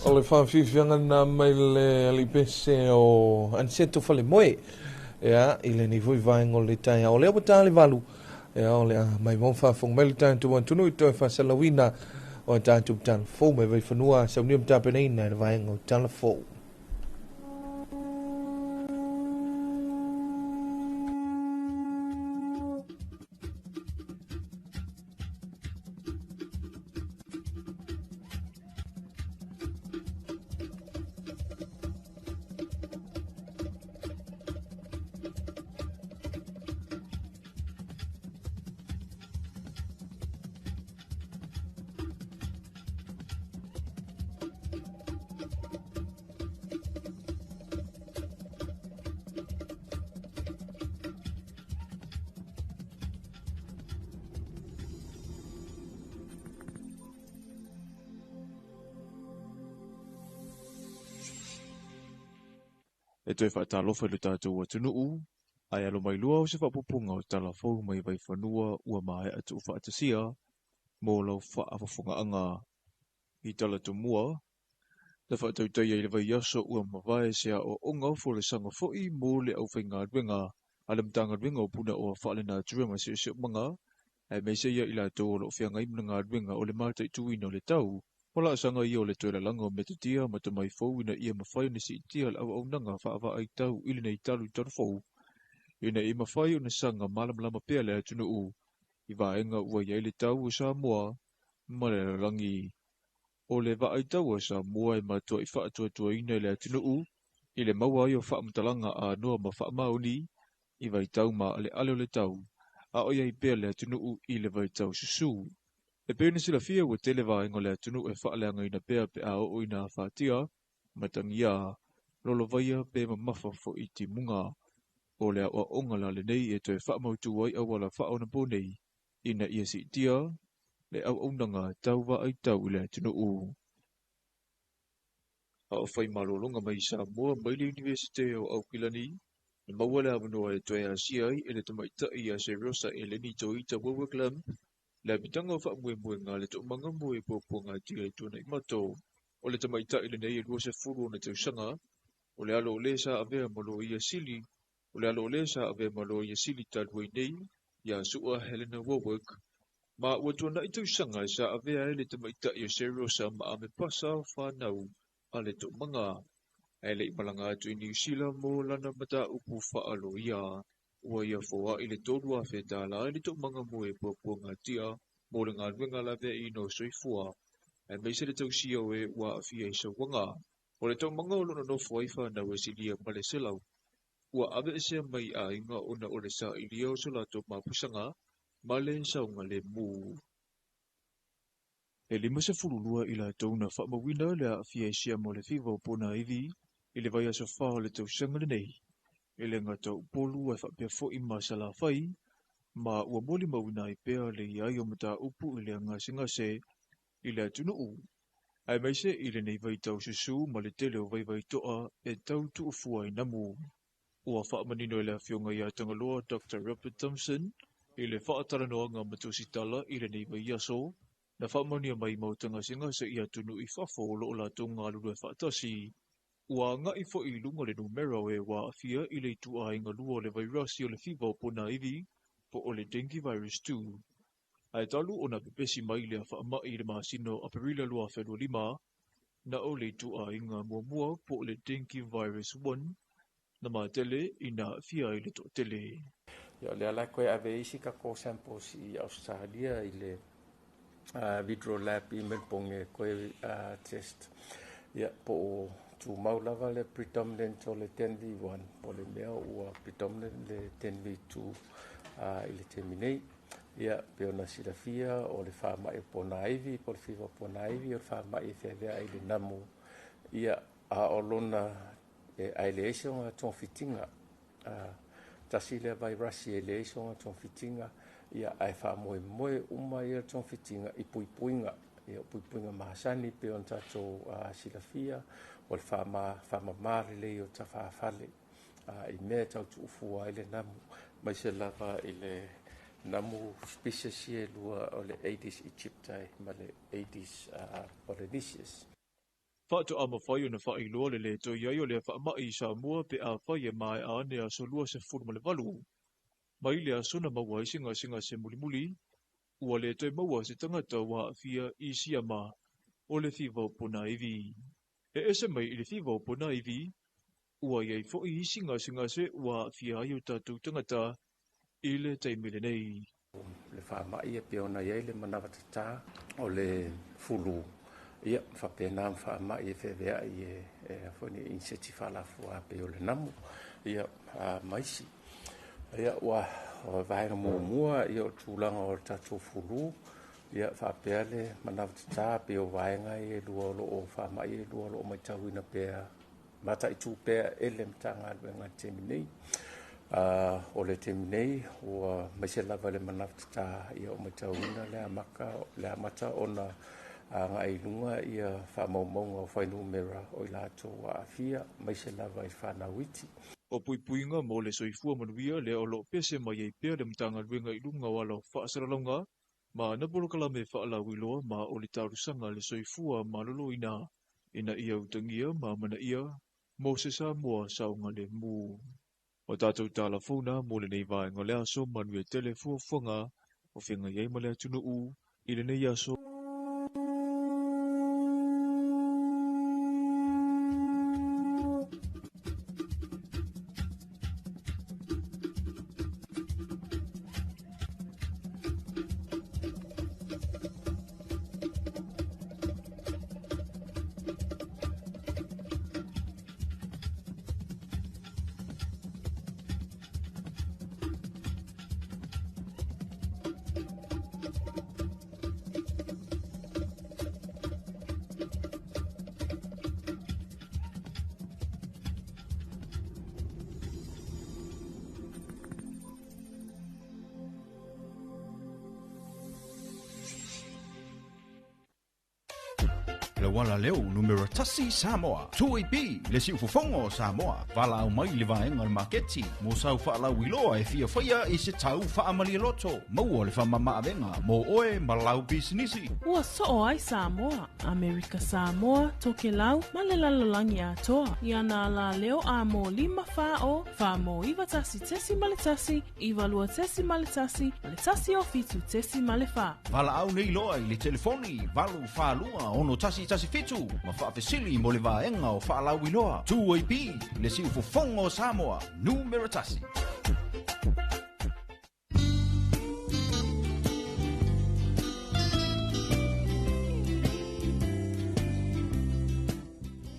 O le whawhiwhianga na mai le alipese o anseto whale moe. Ia, i le ni vui vaengo le tai o le apata le valu. Ia, o le mai vong whawhong mai le tai tu tunu i toi whasalawina o tai tu tala fōu mai vai whanua sa uniam tapeneina le vaengo tala fōu. E toi whaatalofa le tātou atunuu, ai alo mai lua o se whapupunga o talafou mai vai whanua ua mai atu whaatasia, mō lau whaafafunga anga i tala tumua, le whaatautai ai le vai aso ua mawai sea o onga fo le sanga foi mō le au whainga adwenga, ale mtanga adwenga o puna o whaale nā tua ma se manga, ai mei se ia ila tō lo whianga imna ngā adwenga o le mātai tuina o le tau, Ola sanga ia o le toila langa o metatia ma tamai fau ina ia mawhai na si itia le au nanga whaawa ai tau ili nei talu i taru fau. Ina i mawhai o na sanga malam pea le atunu u. I vaenga ua iai le tau o Samoa, ma le langi. O le va ai tau o Samoa i matua i whaatua ina le atunu u. I le maua ai o whaamtalanga a noa ma whaamauni. I vai tau ma ale ale o le tau. A o iai pea le atunu u i le vai tau susu. E pēne sila fia ua tele vaenga le atunu e whaaleanga ina pea pe a o ina whaatia, matangia, lolo vaia pe mamafa fo i ti munga, o le a onga la le nei e toi whaamautu ai awala whaona po nei, ina ia si tia, le au onanga tau wa ai tau le atunu u. A o whai malolonga mai Samoa mai le Universite o Aukilani, le maua le avanoa e toi asiai e le tamaita i a se rosa e le ni toita wawaklam, le abitanga o whaamue ngā le manga mue po ngā tia i tūna i mato. O le tamaita i le nei e lua se furu o na tausanga. O le alo o le sa avea malo i a sili. O le alo o le sa avea malo i a sili talua i nei. Ia sua Helena Warwick. Ma ua tūna i tausanga sa avea e le tamaita i a serosa ma ame pasa whanau a le manga. E le imalanga atu i New Zealand mo lana mata upu whaalo ia. Ua ia foa i le tōrua whetala i le manga mue po ngā tia. Mō le ngā ruenga lawe i no soifua. E meise le tausia o e ua awhia i sa wanga. O le manga o lona no whaifa na ua silia ma le selau. Ua awe e sea mai a inga ona o le sa i lia o solato mapusanga. Ma le saunga le mū. E lima se furulua i la tauna whamawina le a awhia i sea mo le whiwa o pona iwi. I le vai aso wha o le tausanga le nei. I le ngata upolu e whapea fo i masala whai. Ma ua moli mawina i pea le iai o mata upu i le ngase i le atunu u. Ai maise i le nei vai tau susu ma le tele o vai toa e tau tu ufua i namu. Ua whaamanino i le awhionga i a tangaloa Dr. Robert Thompson i le whaataranoa ngā matusitala i le nei vai aso. Na whaamania mai mautanga se i atunu i whafo lo o la tonga lulu e whaatasi. Ua nga i fo i lunga le numero e wa awhia i le tua inga lua le vairasi o le whiwa o pona iwi. Po o le dengue virus 2. Ai talu o na pepesi mai le whaama i le masino a perila lua whenua lima, na o le tua inga mua po o le dengue virus 1, na matele i na fia i le to tele. Ia le ala koe ave isi ka ko samples i Australia i le video lab i melponge koe test. Ia po o tu maulava le predominant o le 10v1, po le mea ua predominant le 10v2 i le teminei. Ia peona silafia o le whamai pona iwi, po le whiwa pona iwi, o le whamai whewea i le namu. Ia a olona e aileese o ngā tōwhitinga. Tasi le vairasi e leese o ngā tōwhitinga. Ia ai whamoe uma i le tōwhitinga i puipuinga. Ia puipuinga mahasani peona tatou silafia o le whamamare lei o ta whaafale. I mea tau tuufua i le namu. Mai se lava i le namu species e lua o le Aedes aegypti ma le Aedes polynesis. Whātu ama whai o na whai loa le to iai o le whaamai Samoa pe a whai e mai a ne a solua se whuruma le walu. Mai le a sona maua i singa se muli. Ua le toi maua se tangata wa fia i siama o le whiwa o puna iwi. Ese mai i le whiwa o puna iwi, ua iai fo i singa se ua fia ai o tātou tangata i le taimile nei. Le whaamai e peona iai le manawatata o le fulu. Ia, whapena whaamai e whewea i e whone inseti whalafua pe o le namu. Ia, maisi. Ia, ua vaenga mua ia o tūlanga o tātou fulu. Ia, whapea le manawatata pe o vaenga e lua o whaamai e lua o mai tauina pea. Mata i tūpea ele mtanga alwenga teminei. O le teminei, ua maise lava le manawatata ia o mai tauina le amata ona nga ilunga ia whamaumaunga o whainu mera o i lato wa afia, maise lava i whanawiti. O puipuinga mo le soifua manuia le o lo pese mai ei pea le mtanga luenga ilunga wala whaasaralonga, ma napolokala me whaalawiloa ma o le tarusanga le soifua malolo ina ia utangia ma mana ia mo se Samoa saunga le mu. O tātou Talofona mo le nei vaenga le aso manuia telefuafuanga o whenga iei ma le atunu u i le nei aso. Le wala leo numero tasi Samoa. Tuipi le si ufufongo Samoa. Vala au mai le vaenga le maketi. Mo sau whaala wiloa e fia whaia i se tau whaamali loto. Maua le whamama avenga. Mo oe malau bisinisi. Ua soo ai Samoa, Amerika Samoa, toke lau, malelalolangi atoa. Iana la leo a mo 5 wha mo iwa tasi tesi maletasi, iwa lua tesi maletasi, maletasi o fitu tesi malefa. Vala au nei loa i le telefoni. Valu whaalua ono tasi fitu. Ma whaafesili mo le vaenga o whaalau iloa. Tuipi le si ufufongo Samoa. Numero tasi.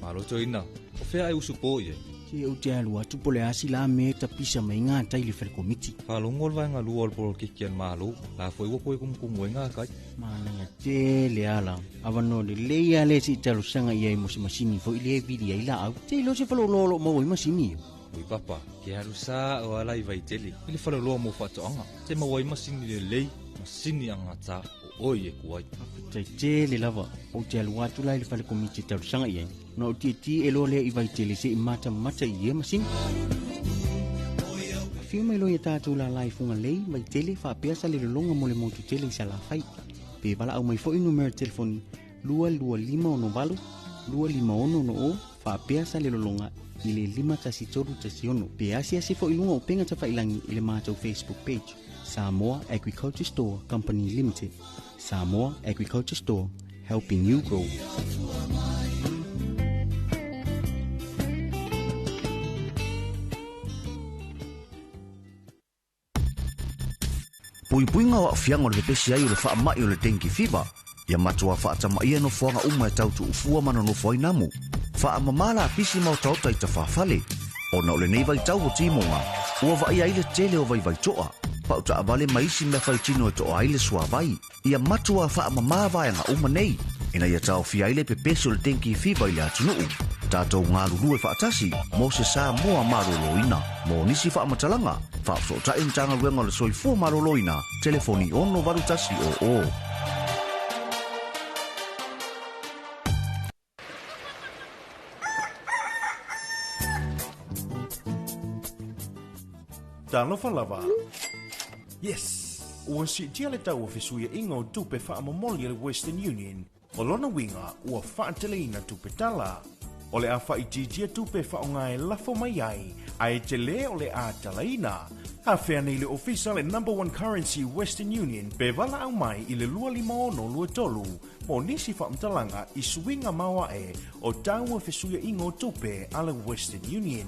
Maloto ina, o whea e usupo ie. Ke au te alua tupo le asi la me ta pisa mai ngā tai le whare komiti. Whalongol vaenga lua o polo kikian malo, la fwoi wapo e kumkumu e ngā kai. Mananga te le ala, awano le leia le si talo sanga ia i mose masini fo ili e vidi ai la au. Te lo se whalo lolo mau i masini io. Ui papa, ke haru sa o alai vai tele, ili whalo loa mo whatoanga. Te mawai masini le lei, masini anga ta o oi e kuai. Tai te le lava, o te alu atu lai le whale komiti talo sanga ia. Na o ti e lo le i vai tele se i mata i e masini. Fia mai lo ia tātou la lai funga lei, mai tele whapeasa le longa mo le motu tele i sa la fai. Pe wala au mai fo i numero telefoni 225 251 whapeasa le longa i le 5 Pe asi fo i lunga o penga ta whailangi i le mātou Facebook page. Samoa Agriculture Store Company Limited. Samoa Agriculture Store, helping you grow. Puipuinga wa fiango le pesi ai o le whaamai o le dengue fever. Ia matua whaatamai no whanga uma e tautu ufua mana no whai namu. Whaamamala pisi mau tauta i ta whawhale. O na ole nei vai tau o timonga. Ua vai ai le tele o vai toa. Pauta avale maisi me whai tino e toa ai le sua vai. Ia matua whaamamā vaianga uma nei. Ina ia tau fia ai le pepesi o le dengue fever i le atunuu. Tātou ngā lulu e whaatasi, mo se Samoa maroloina. Mo nisi whaamatalanga, whaapsota e mtanga ruenga le soifua maroloina, telefoni ono varutasi o. Talofa lava. Yes. Ua si tia le tau o fesuia inga o tupe whaamamoli le Western Union. o lona winga ua whaateleina tupetala. O le a whaitijia tupe whaonga lafo mai ai te le o le a talaina. A whea nei le ofisa le #1 currency Western Union pe wala au mai i le 250 mo nisi whaamtalanga i suinga maua o taua fesuia ingo tupe a le Western Union.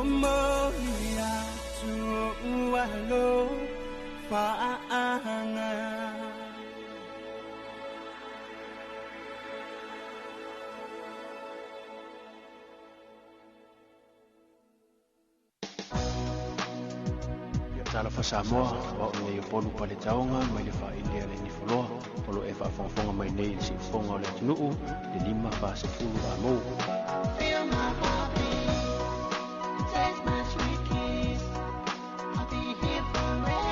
molia tu alo faanga. Talofa Samoa wa le polu pale taonga mai le fa ile le ni foloa polo e fa fonga mai nei si fonga le tunu le lima fa se fulu amo. Feel my heartbeat, taste my sweet kiss, I'll be here forever.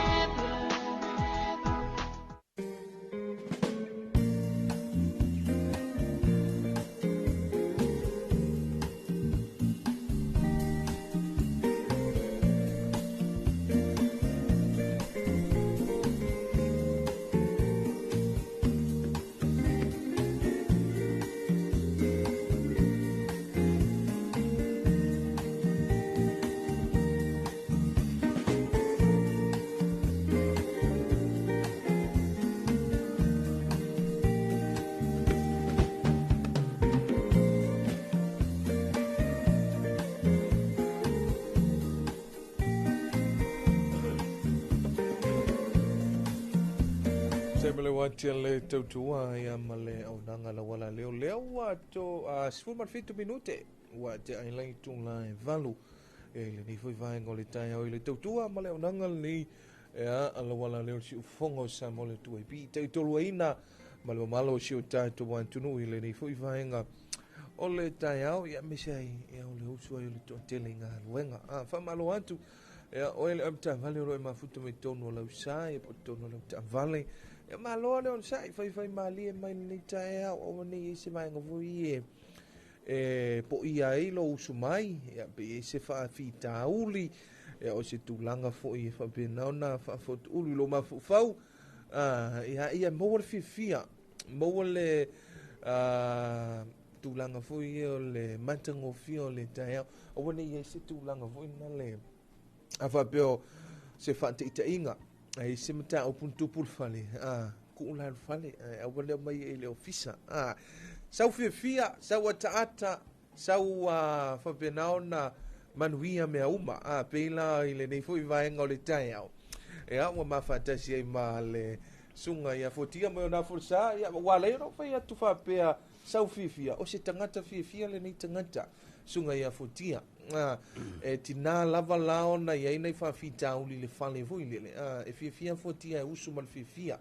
Mele watia le tautua ia male au nanga la wala leo wato 15 minute watia ai lai tunga e valu le ni foi vai ngole tai au le tautua male au nanga ni ia ala wala leo si ufongo sa mole tu e pi te toluina male malo si o tai to wan tunu le ni foi vai nga o le tai au ia me sai ia o le usu ai le to telinga luenga fa malo atu ia o le amta vale ro ma futu me tonu la usai po tonu la ta vale e malo le on sai fai mali e mai ni tai o ni se mai ngoi e po ia i lo usu mai ia be se fa fita uli e o se tulanga fo i fa be na fa fo uli lo ma fo fau ia mo le fia mo le tulanga fo i le matango fio le tai o ni se tulanga fo na le afa peo se fa te inga ai se mata o punto pul fale ku la fale o le mai ele ofisa sau fia sau taata sau fa benaona manuia me uma pela ile nei foi vai ngole tai au o ma fata si ma le sunga ia fotia mo na forsa ia wale no fa ia tu fa pea sau fia o se tangata fia le nei tangata sunga ia fotia e tina lava lao na ia nei fa fita uli le fale foi le e fia fotia usu mal fia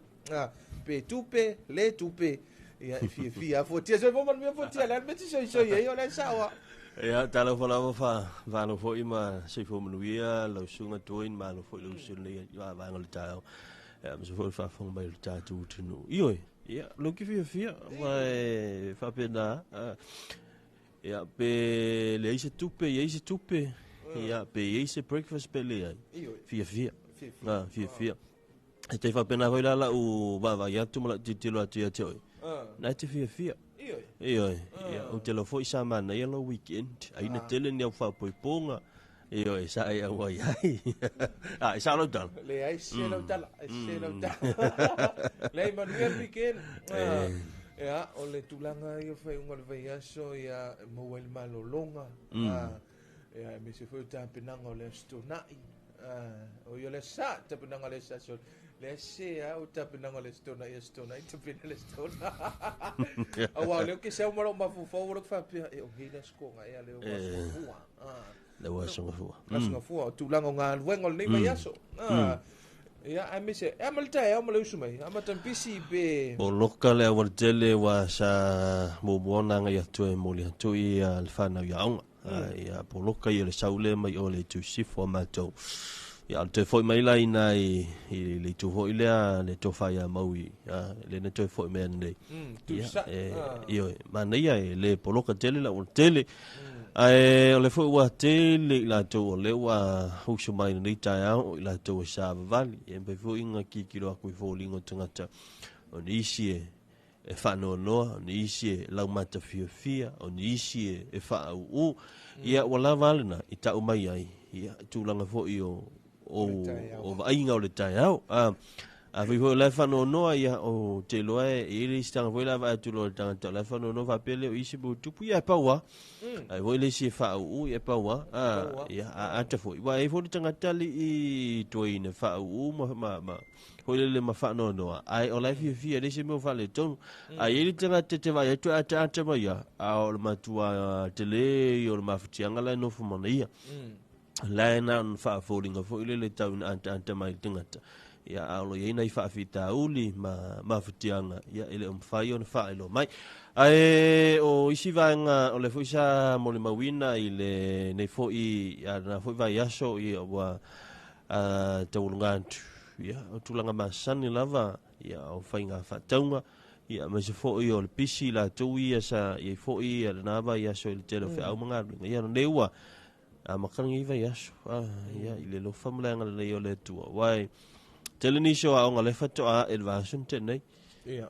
pe tupe le tupe ia fia fotia so mo me fotia le meti so ia le sawa ia Talofa lava fa vano fo ima se fo manuia lo sunga toin malo fo lo sun le va ngol tao me so fo fa fo mai ta tu tunu io ia lo ki fia vai fa pena ia pe le ise tupe ia pe ise breakfast pe le fia e te fa pena vai la u va ia tu mala titilo atia toi na te fia ia o telefone sa mana ia lo weekend ai na tele ni fa poiponga ia sa ai wai ai sa lo dal le ai se lo dal le manuel weekend ia o le tulanga ia fai unga le vai aso ia mo el malolonga ia me se foi ta penanga o le stonai o ia le sa ta penanga le sa so le se o ta penanga le stonai ta penanga le stona wa le ke se o mo ma fu fo ro fa pe o hina skonga ia le le wa songa fu o tulanga nga wengo le vai aso ia ai me se e malta e mo le usumai ama tampisi be o lokale o tele wa sa mo bona nga ya tu mo le tu ia le fana ya on ia po loka ia le saule mai o le tu si formato ia te foi mai lai nai le tu foi le to fa ya maui le ne to foi men le ia mana ia le po loka tele la o tele ai le foi wa tele la to le wa husu mai ni ta o la to sa vali e be foi nga ki kilo ku fo lingo tangata o nisi e fa no ni isi la mata fia o nisi e fa u ia wala valna ita umai ai ia tu langa fo o va inga o le tai au a vi ho la fa no ia o te loa e le stanga voi la va tu lo tanga la fa no va pele o isi bu tu ia pa wa ai voi le si fa u ia pa wa ia a te foi wa e foi tanga tali i toina fa u ma ho le ma fa no ai o la fi le si mo fa le ton ai le tanga te va tu ata ma ia a o ma tua te le o ma futianga la no fu mo ia la na fa falling fo le tau anta mai tangata ia alo ia nei fa fita uli ma futianga ia ele fai on fa elo mai ai o isi vanga o le fuisa mo le mawina ile nei fo i na fo vai aso i wa te ulungantu ia o tulanga masani lava ia o fainga fa taunga ia ma se fo i o le pisi la tu ia sa i fo i na va ia so le tele fa au manga ia nei wa a makangi vai aso ia ile lo famlanga le o le tua wai teleni so a nga le fato a elevation tenai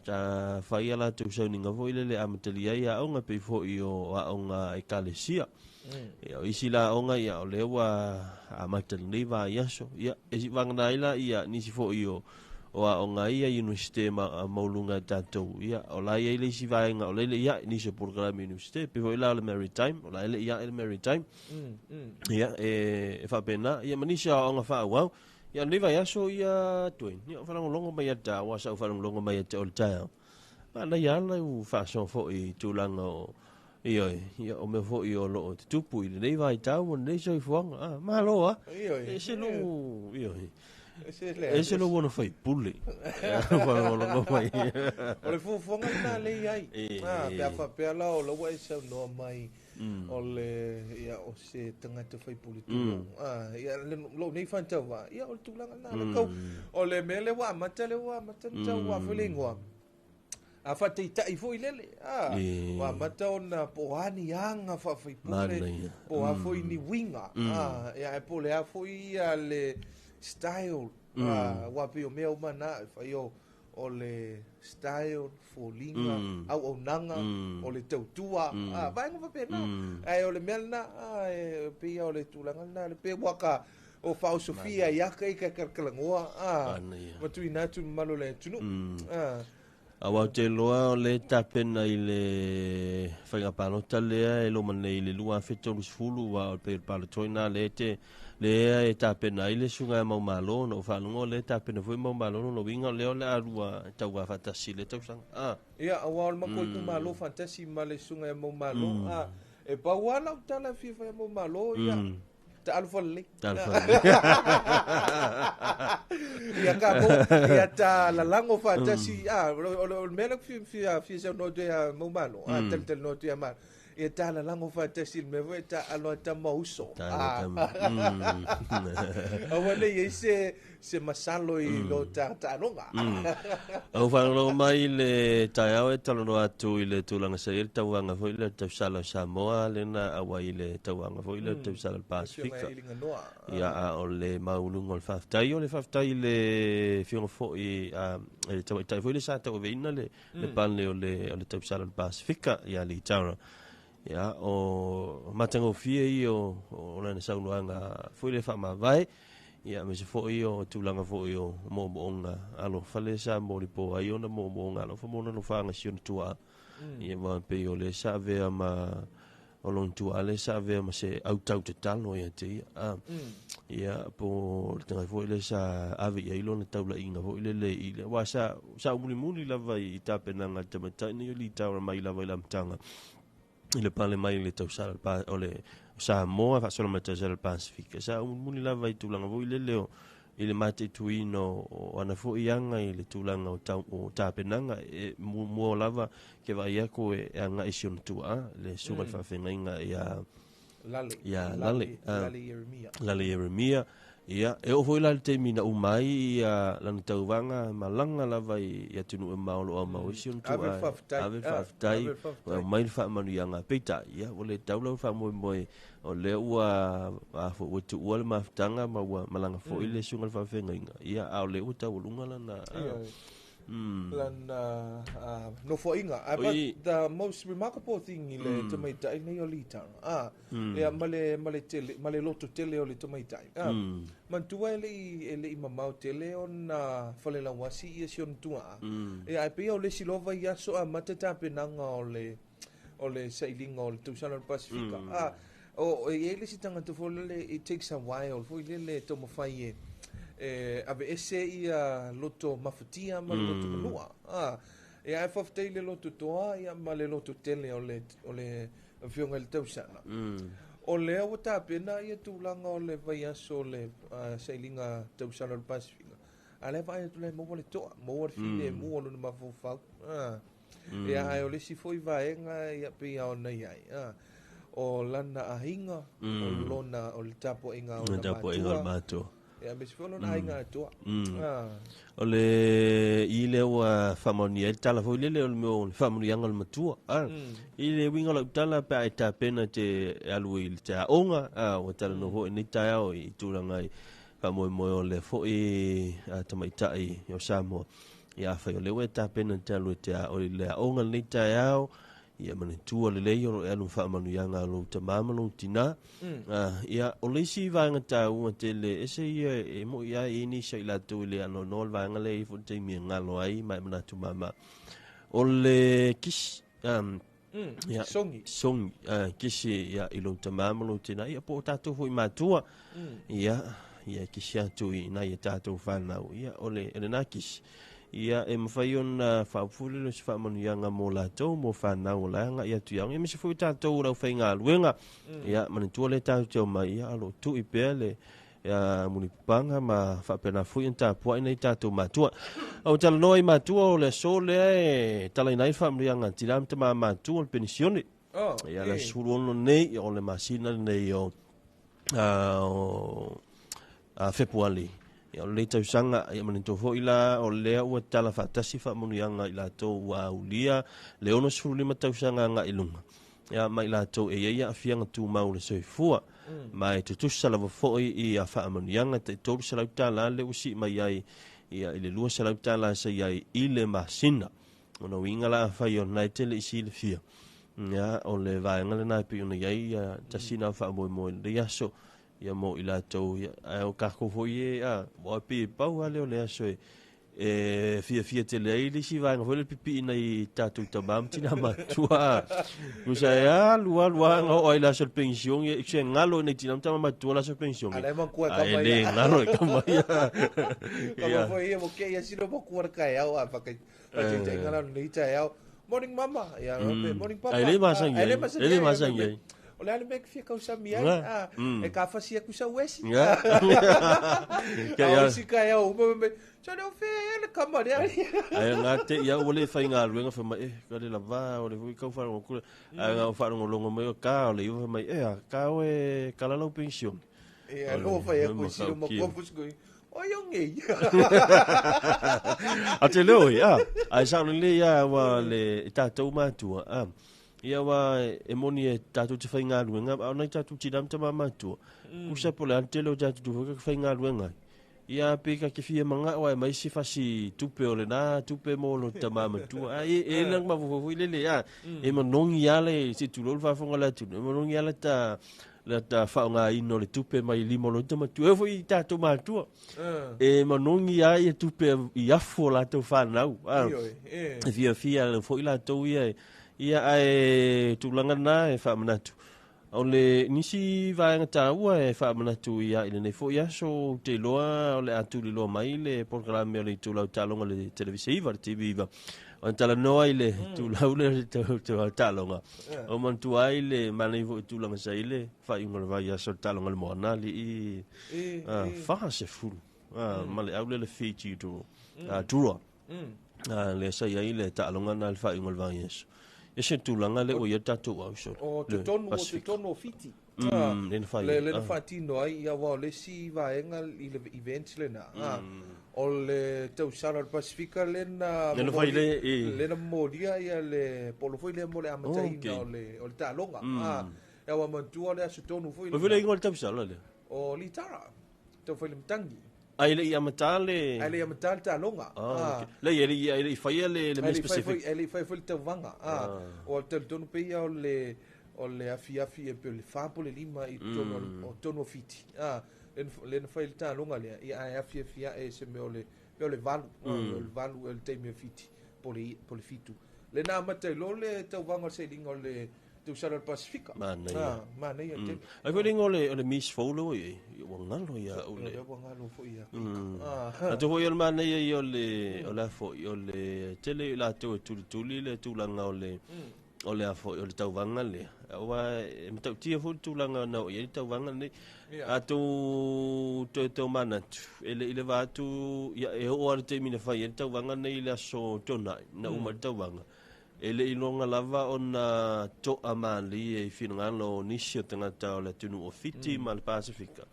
ta fai ala tu so ninga vo ile le amtelia ia nga pe fo io a nga ekalesia ia isi la nga ia o le wa a matelni va ia so ia isi vangna ila ia ni si fo io o a nga ia universite ma maulunga tato ia o la ia ile si va nga o le ia ni se programme universite pe vo ila le maritime o la ile ia le maritime ia e fa pena ia manisa nga fa wow ia leva ia so ia tuin ia fa longo mai ta wa sa fa longo mai te ol ta ana ia la u fa so fo i tulanga ia o me fo i o lo tupu i nei vai ta o nei so i fo ma lo e se lo ia e se lo buono fai pulli fa longo mai o le fo na le ai pe fa la o lo wa so no mai o le ia o se tangata fai politu ia lo nei fantawa ia o tulanga na le kau o le mele wa mata tau wa felingo a fa te tai foi lele wa mata ona po ani anga fa fai pule po a foi ni winga ia e po le a foi le style wa pe o meu mana fa yo o le style for linga au nanga o le tautua vai ngo pena ai o le melna pe o le tulanga na le pe waka o fa Sofia ia kai ka kalangua ma tu ina tu malo le tunu awa te loa o le tapena i le whainga panota lea e lo mane i le lua whetolu sfulu wa o pe palo toina le te lea e tapena i le sunga e mau malo no whanungo le tapena fui mau malo no winga leo le arua tau wa fatasi le tau sanga ia awa o makoi tu malo fantasi ma le sunga e mau malo e pa wala utala fifa e mau malo ia ta alfali ia ka mo ia ta la lango fantasi o mele fi se no de mo malo tel no te ma ia ta la lango fantasi me vo ta alo ta mauso wale ia se masalo i lo ta nonga au fa lo mai le taiao e talo no atu i le tulanga se il tawanga foi le tawsala Samoa le na awa i le tawanga foi le tawsala Pasifika ia o le maulungo le faftai o le faftai le fiongo foi e tawai foi le sa tawa veina le panle o le tawsala Pasifika ia li tara ia o matango fie i o lana saunuanga foi le fama vai ia me se foi o tulanga foi o mo onga alo fale sa mo lipo ai ona mo onga alo mo no fanga sion tua ia va pe o le sa ve ma o lon tua le sa ve ma se au te talo ia te ia po tanga foi le sa ave ia ilo na taula inga foi le ile wa sa muli la vai tapena nga tamata ni li taura mai la vai la mtanga ile pale mai le tausala pa ole Samoa fa solo meta zel Pacific sa muli la vai tulanga voi le leo ile mate tuino ana fo yanga ile tulanga o tapenanga mo lava ke vai ko anga ision tua le suga fa fenga ya lale Yeremia ia e o foi la te mina umai ia lan tauwanga malanga lava ia tunu e maolo o mausion tua ave faftai mai fa manu yanga peta ia ole taulo fa moi o le ua fo o tu ua maftanga ma ua malanga fo ile sunga fa fenga ia au le uta ulunga lana Lana no for inga. But the most remarkable thing ile tomaitai nei o litanga. Ia male loto tele o le tomaitai. Mantua ele I mamau tele ona falela wasi ia sion tua. Ia pe o le silova ia so a matata penanga o le sailinga o le Tausana Pasifika. O ele si tanga to folele it takes a while for ile to mafai ave ese ia loto mafutia ma loto manua e ai fafte le loto toa ia ma le loto tele o le fionga le Tausana o le o ta pena ia tulanga o le vai aso le sailinga Tausana le Pasifika ale vai tu le mo le toa mo le file mo no mafufa e ai o le si foi vaenga ia pe ona ia o lana ahinga o lona o le tapo inga o le matua ya me sfolo na inga atua o le ile wa famoni e tala fo le o mo famoni anga le matua ile winga la tala pa ta pena te alui te onga o tala no ho ni ta o I tulanga famoi mo le fo I tamaitai o Samoa ya fa le we ta pena te alui te o le onga ni ta o ia mane tua le leio e anu whaamanu ianga lo te mamanu tina. Ia o leisi vanga tau te le ese ia e mo ia e ni sa ila tu le ano nol vanga le I fute mi ngalo ai mai manatu mama. O le kis songi kisi ia ilo te mamanu tina ia po tatu hui matua. Ia kisi atu I na ia tatu whanau. Ia o le nakis. Ia e mawhai ona whaupule lo si whaamanu ianga mō lātou mō whanau la nga ia tu ianga. Ia misi fui tātou rau whai ngā luenga. Ia manitua le tātou teo mai ia alo tu I pēr le ia muni panga ma whapena fui en tāpua ina I tātou mātua. Au tala noa I mātua o le so lea e tala inai whaamanu ianga tiram te mā mātua o le penisione. Ia le suru ono nei o le masina nei o Februari. Ia le tausanga ia manito fo ila o lea ua tala fatasi fa munianga ila to wa ulia le ono sulu tausanga nga ilunga ia mai la to e ia afianga tu mau le soifua mai te tusala fo I a fa munianga te to sala tala le usi mai ai ia ile lua sala tala sa ai ile masina ona winga la fa yo naitele isi le fia ia o le vaenga le nai pi ona ia tasina fa mo le yaso ia mo ila tau ia o kako foi mo pi pau ale o le aso fia te le ili si vanga foi le pipi na I tatu tamam tina matua usa ia lua nga o ila so pension ia se ngalo nei tina tama matua la so pension ale man ku ka mai ele ngalo ka mai ia foi ia mo ke ia sino mo ku ka ia o pa ke te ngalo nei ta ia morning mama ia morning papa ele masang ia o le ale me fia kausa mi ai e ka fasia kusa wesi ya si ka ia o me so no fe le kamari ai ngate ia o le fai nga luenga fa mai ka le lava o le hui kau fa ngo ku nga fa ngo longo mai ka o le yu mai ka o kala lo pension ia lo fa ia ku si mo confus go o yo nge a te leo ai sa le ia wa le tatou matua ia wa e moni e tatu te whai ngā luenga, au nei tatu tidam te mamatua. Kusa pole antele o tatu tu whaka whai ngā luenga. Ia peka ke fia manga wa e maisi fasi tupe o le nā, tupe mo lo te mamatua. E lang mafufu lele, e manongi ale, si tu lolo whafonga la tu, e manongi ale ta whaonga ino le tupe mai limo lo te matua. E fwoi tatu matua. E manongi a e tupe I afo la tau whanau. E fia le fwoi la tau ia ai tulanga na e whaamanatu. O le nisi vaenga tāua e whaamanatu ia ina nei fo ia so te loa o le atuli loa mai le programe o le tūlau tālonga le televisiva, le TV iwa. O tala noa i le tūlau le tālonga. O mantu ai le manei fo tūlanga sa i le whaiunga le vai aso tālonga le moana li I whaha se furu. Male au le Fiji tūroa. Le sa ia I le tālonga na le whaiunga le vai aso. E se tūlanga le o ia tātou au so. O te tono fiti. Le whaatino ai ia wao le si vaenga I le events le na. O le Tausana Pasifika le na... Le na moria ia le polofoi le mo le amataina o le tālonga. Ia wa mantua le aso tonu foi. O vile ingo le Tausana le? O Litara. Tau foi le mtangi. ai le amatale ai le amatale Talonga le ele fai le specific ele fai foi tavanga o tonu pe o le afi e pe le fapo le lima i tono fiti le fai le Talonga le ia afi e se me o le valu el te me fiti poli fitu le na matai lo le tavanga se lingo le tu sala Pacifica mana ia te ai foi lingo le miss follow i ngalo ia o le ngalo fo ia tu foi el mana ia o le fo o le tele la tu tuli le tulanga o le afo o le tauwanga le wa e mtau tia fo tulanga na ia tauwanga ne atu to mana ele va tu ia e o arte mina fai tauwanga ne ile so tona na uma tauwanga ele ilonga lava ona to amali e finangalo nisio tangata o le tunu o fiti ma le Pasifika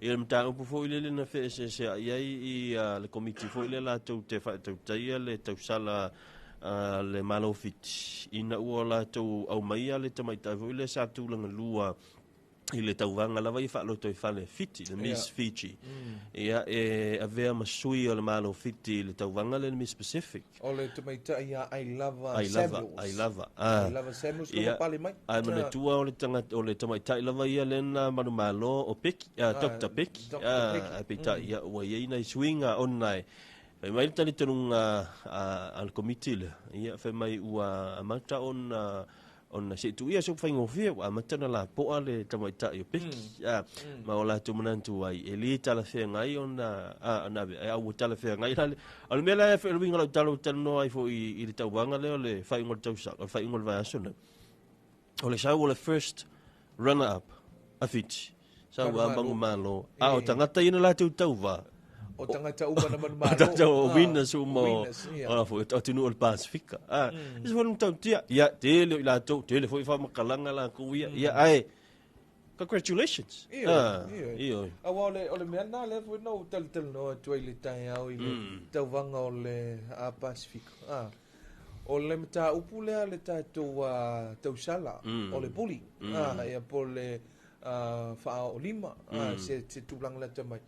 ia mta upu fo ile na fe se ia i le committee fo ile la to te fa to taia le to sala le malo fiti ina uola to au mai le tamaita fo ile sa tu langa lua ile tauwanga lava i fa lo to fa le fiti le Miss Fiji ia e avea masui o le malo fiti le tauwanga le Miss Pacific o le tamaita ia I love Samuels ia pale mai ai mane tua o le tanga o le tamaita lava ia le na manu malo o peki Dr. Peki a pita ia o ia ina swinga online fe mai tali tenunga al committee ia fe mai ua amata on se tu ia so faingo fia a matana la po ale tamaita yo peki ma ola tu manantu ai eli tala fe ngai ona na au tala fe ngai al mela fe winga la talo tano ai fo i le tawanga le faingo tau sa faingo va sona ole sa ole first runner up afiti sa wa bangu malo o tangata ina la tu tauva o tangata uma na malo tangata o winners mo ona fo tinu ol Pasifika is von tau tia ia tele la to tele fo fa makalanga la ku ia ai congratulations io ole mena le fo no tel no toile tai au i tau vanga ole a Pasifika ole mta upule le tato tau sala ole puli ia pole fa o lima se tulang la tamai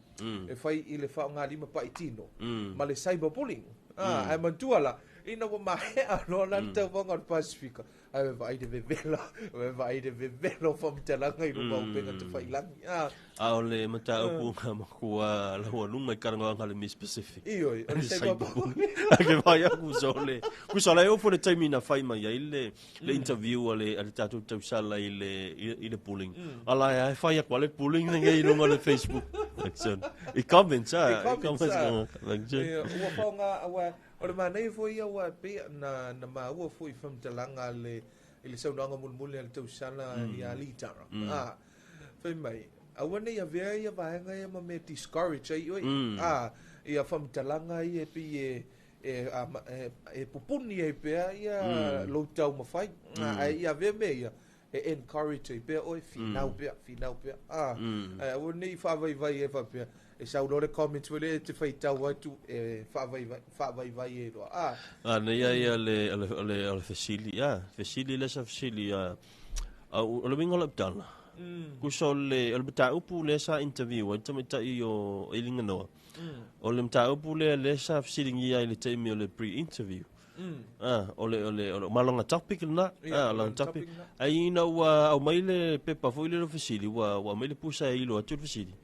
e fai i le fa nga lima pa itino ma le cyberbullying ai mantuala ina wa mahea no lan te vonga Pasifika ai vai de vevelo fam telanga i ruba upenga te fai langi ole mata upu kua la ho lunga karanga ngale Miss Pacific io ole cyberbullying ke vai aku sole o for the time ina fai mai le interview ale tatu tau sala i le bullying ala ai fai kwa le bullying ngai no le Facebook i comments ua faunga o le manei foi ua pe na maua foi famtalanga le saunanga mulmule le tau sala ia litara fai mai aua nei avea ia vaenga ia ma me discourage ai oi ia famtalanga ia pe e pupuni ai pe ia lo tau mafai ia ve me ia e encourage pe oi finau pe aua nei fa vai e fa pe e sa ulore comments wele te fai tau atu e fa vai e lo nei ia le facili le sa facili o le wingola tala ku le bata upu le sa interview te meta i o ilinga no o le mta upu le sa facili ia le temi o le pre interview ole malonga topic na long topic ai na wa o mai le pepa foi le facili wa mai le pusa i lo atu facili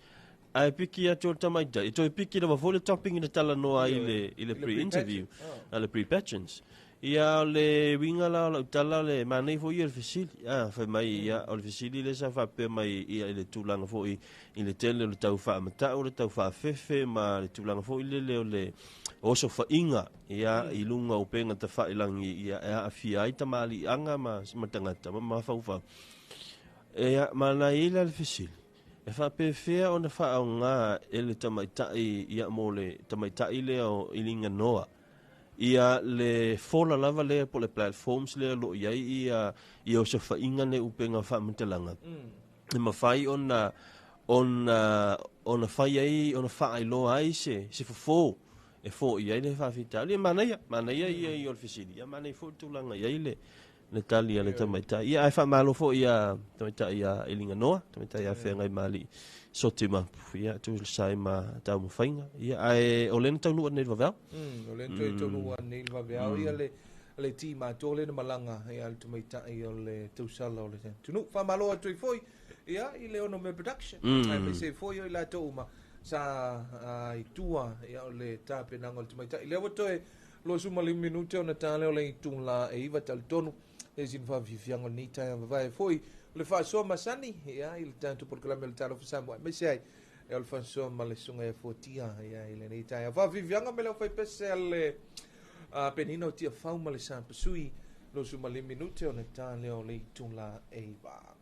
ai piki atu tamaita e to piki na foi le topic ina tala no ai le pre interview le pre patrons ia le winga la tala le manei foi il facili fa mai ia o facili le sa fa pe mai ia le tulanga foi i le tele le tau fa mata o le tau fa fefe ma le tulanga foi le o so fa inga ia i lunga o penga te fa ilangi ia a fia i tamali anga ma tangata ma fa ufa ia mana ila le facili e fa pe fea ona fa nga ele tamaita ia mole tamaita ile o ilinga noa ia le fola lava le po le platforms le lo ia o se fa inga ne upenga fa mtelanga e mafai ona fai ai ona fa ai lo ai se fo e fo ia le fa fita le mana ia i o facili ia mana fo tulanga ia ile le tali le tamaita ia ai fa malo fo ia tamaita ia elinga noa tamaita ia fe ngai mali sotima ia tu sai ma ta mo fainga ia ai olen tau nei va olen tau nei va ia le ti ma tole na malanga ia le tamaita ia le tu sala le tunu fa malo tu foi ia i le ono me production ai me se foi ia la to ma sa ai tua ia le tape na ngol tamaita ile wato lo suma le minute ona tale o le tula e iva tal tonu e sin fa viviango ni ta vai foi le fa so masani ia il tanto por clame il Talofa Samoa me sai e al fa so ma le sunga e fotia ia ile ni ta fa viviango me lo fai pesel penino tia fa ma le sa sui lo suma le minute ona tale o le tula e iva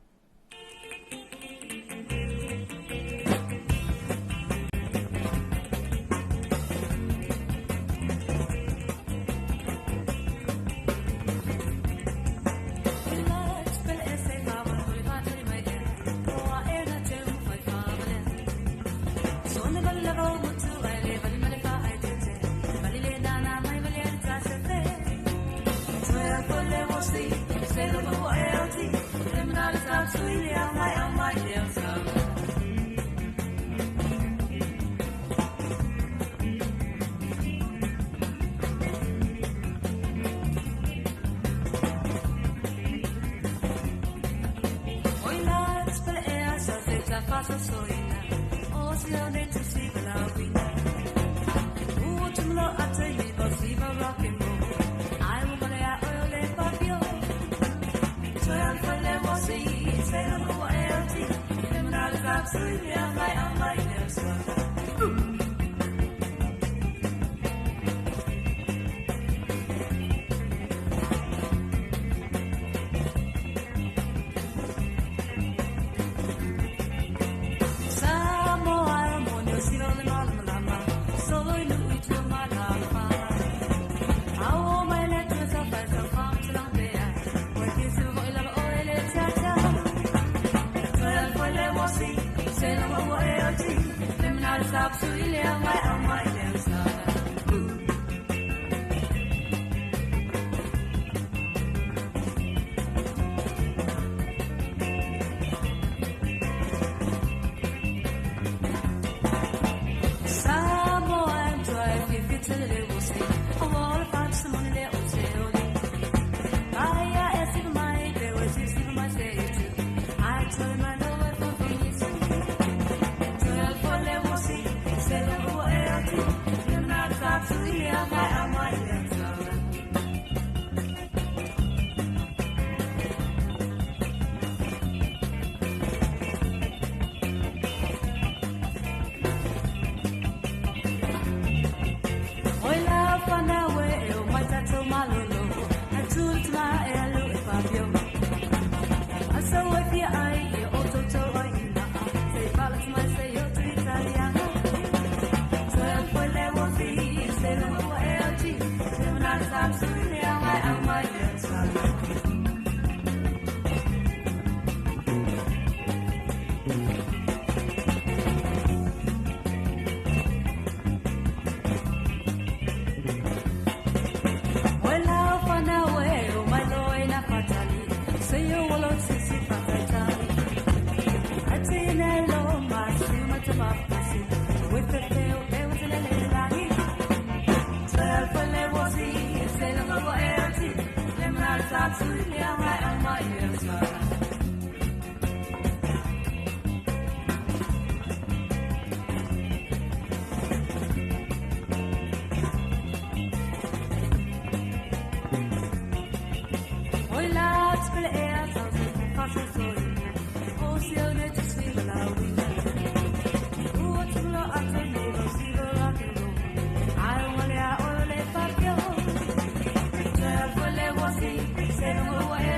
Say no more.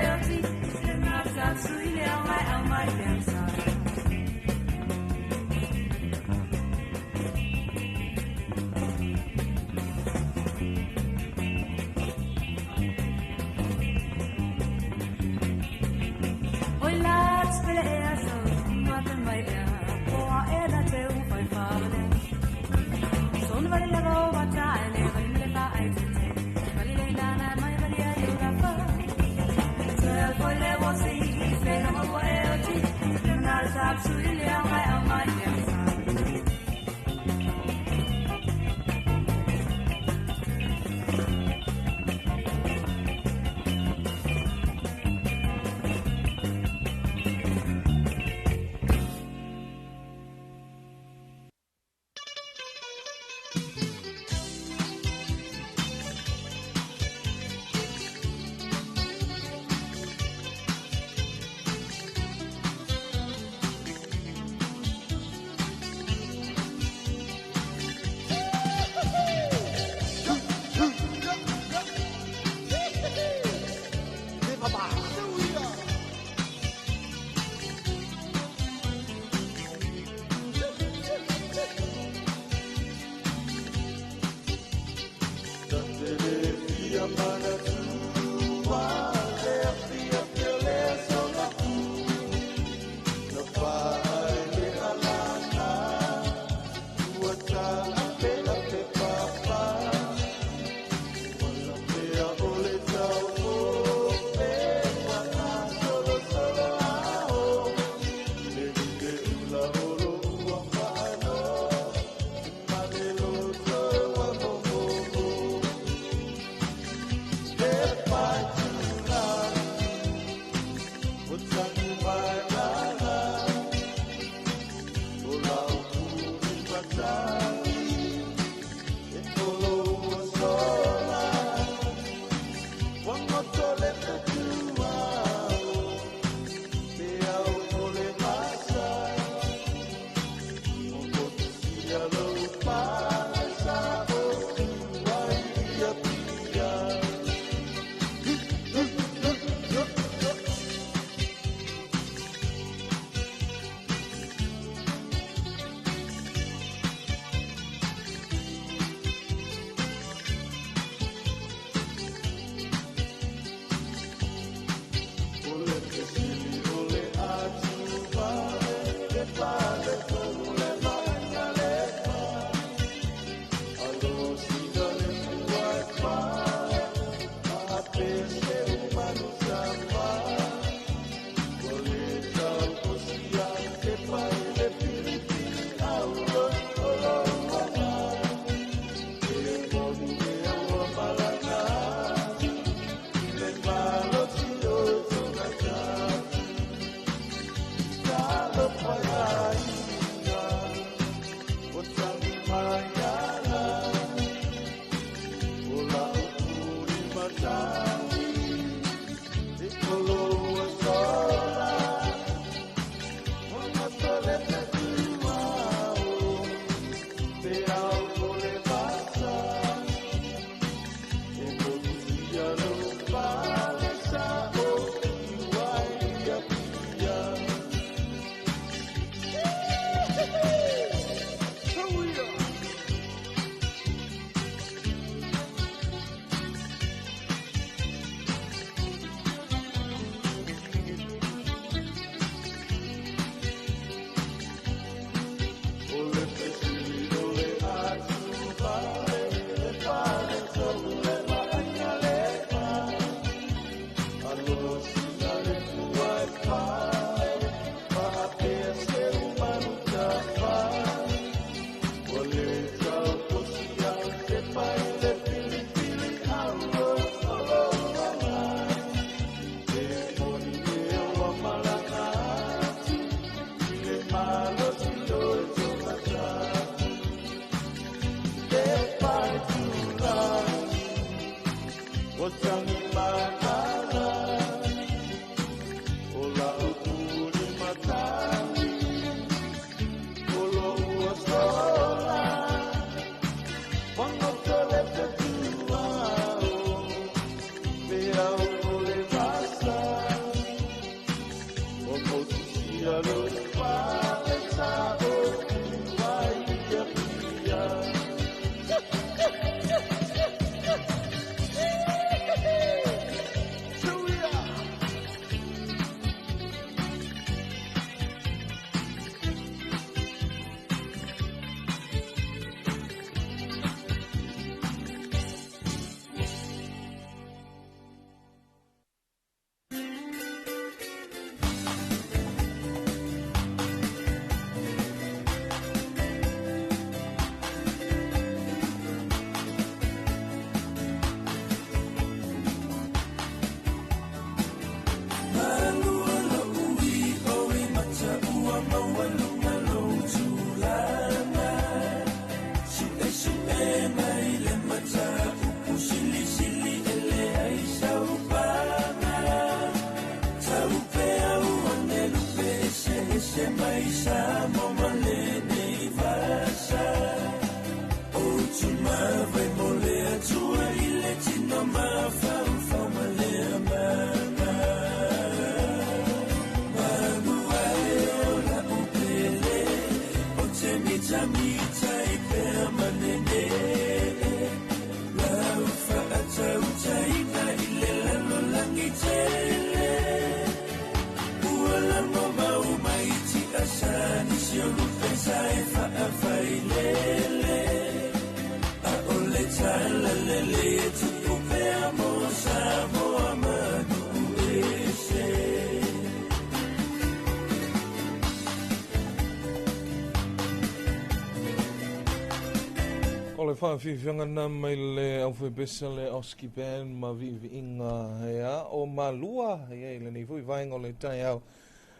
Whawhiwhianga na mai le au whebesa le Oski Band ma viinga hea o malua hea ile nei fui vainga o le tai au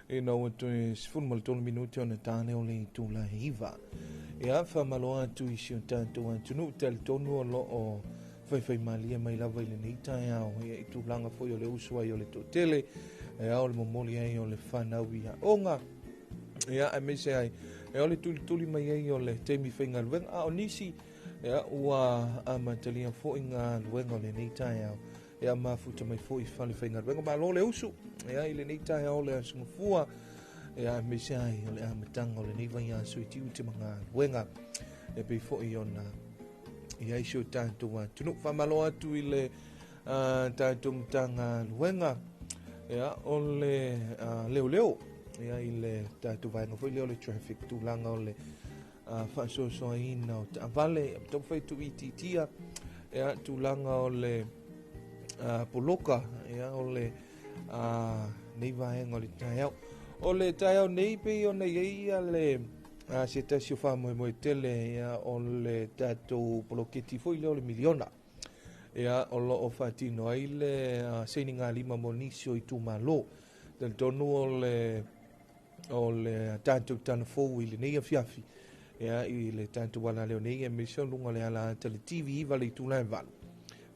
e na watu e sifun mal tonu minuti o na tāne o le tūla hiva ea whamaloa atu i sio tātou antunu tali tonu o lo o whaiwhai malia mai lava ile nei tai au hea i tūlanga foi o le usua i o le tōtele ea o le momoli ai o le whanau i a onga ea a mese ai ea o le tuli mai ai o le teimi whainga luenga a o nisi ea ua amatalia fo'i ngā luenga o le nei tai au ea mafuta mai fo'i whale whainga luenga ma lo le usu ea i le nei tai au le asungafua ea mese ai o le amatanga o le nei vai aso i tiu te mga luenga e pei fo'i o na ea isio tātou tunu whamalo atu i le tātou mtanga luenga ea o le leo leo ea i le tātou vainga fo'i leo le traffic tūlanga o le whaasosoa ina o ta vale tau whai tu ititia ea tūlanga o le poloka ea o le nei vaenga o le taiau o le taiau nei pei o nei eia le se tasi o whamoe moe tele ea o le tātou poloketi foi leo le miliona ea o lo o whatino ai le seini ngā lima monisio i tūmalo del tonu o le tātou tana fōu i le nei a fiafi ea i le tātou wala leo nei e misio lunga le ala tele TV iwa le tūlai walu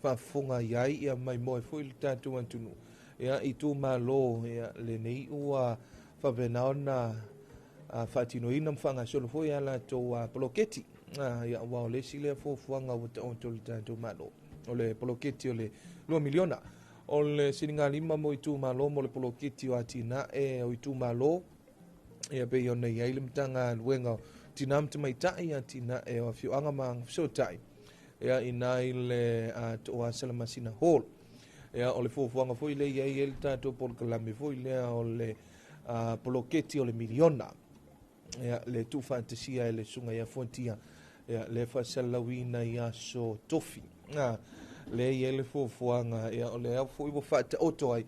whafunga iai ia mai moe fo i le tātou antunu ea i tū malo ea le nei ua whapenao na whatino ina mwhanga solo fo i ala tō poloketi ia wao le si le fuanga o te le tātou malo o le poloketi o le 2 miliona o le sininga lima mo i tū malo mo le poloketi o atina e o i tū malo ea pe iona iai le mtanga luenga tinam te mai tai a tina e o fiuanga mang so tai ea ina i le toa Salamasina Hall ea o le fuafuanga foi le iai e le tātou polkalame foi lea o le poloketi o le miliona ea le tu fantasia e le sunga ia fontia ea le whasalawina ia so tofi le iai le fuafuanga ea o le au foi wo whata oto ai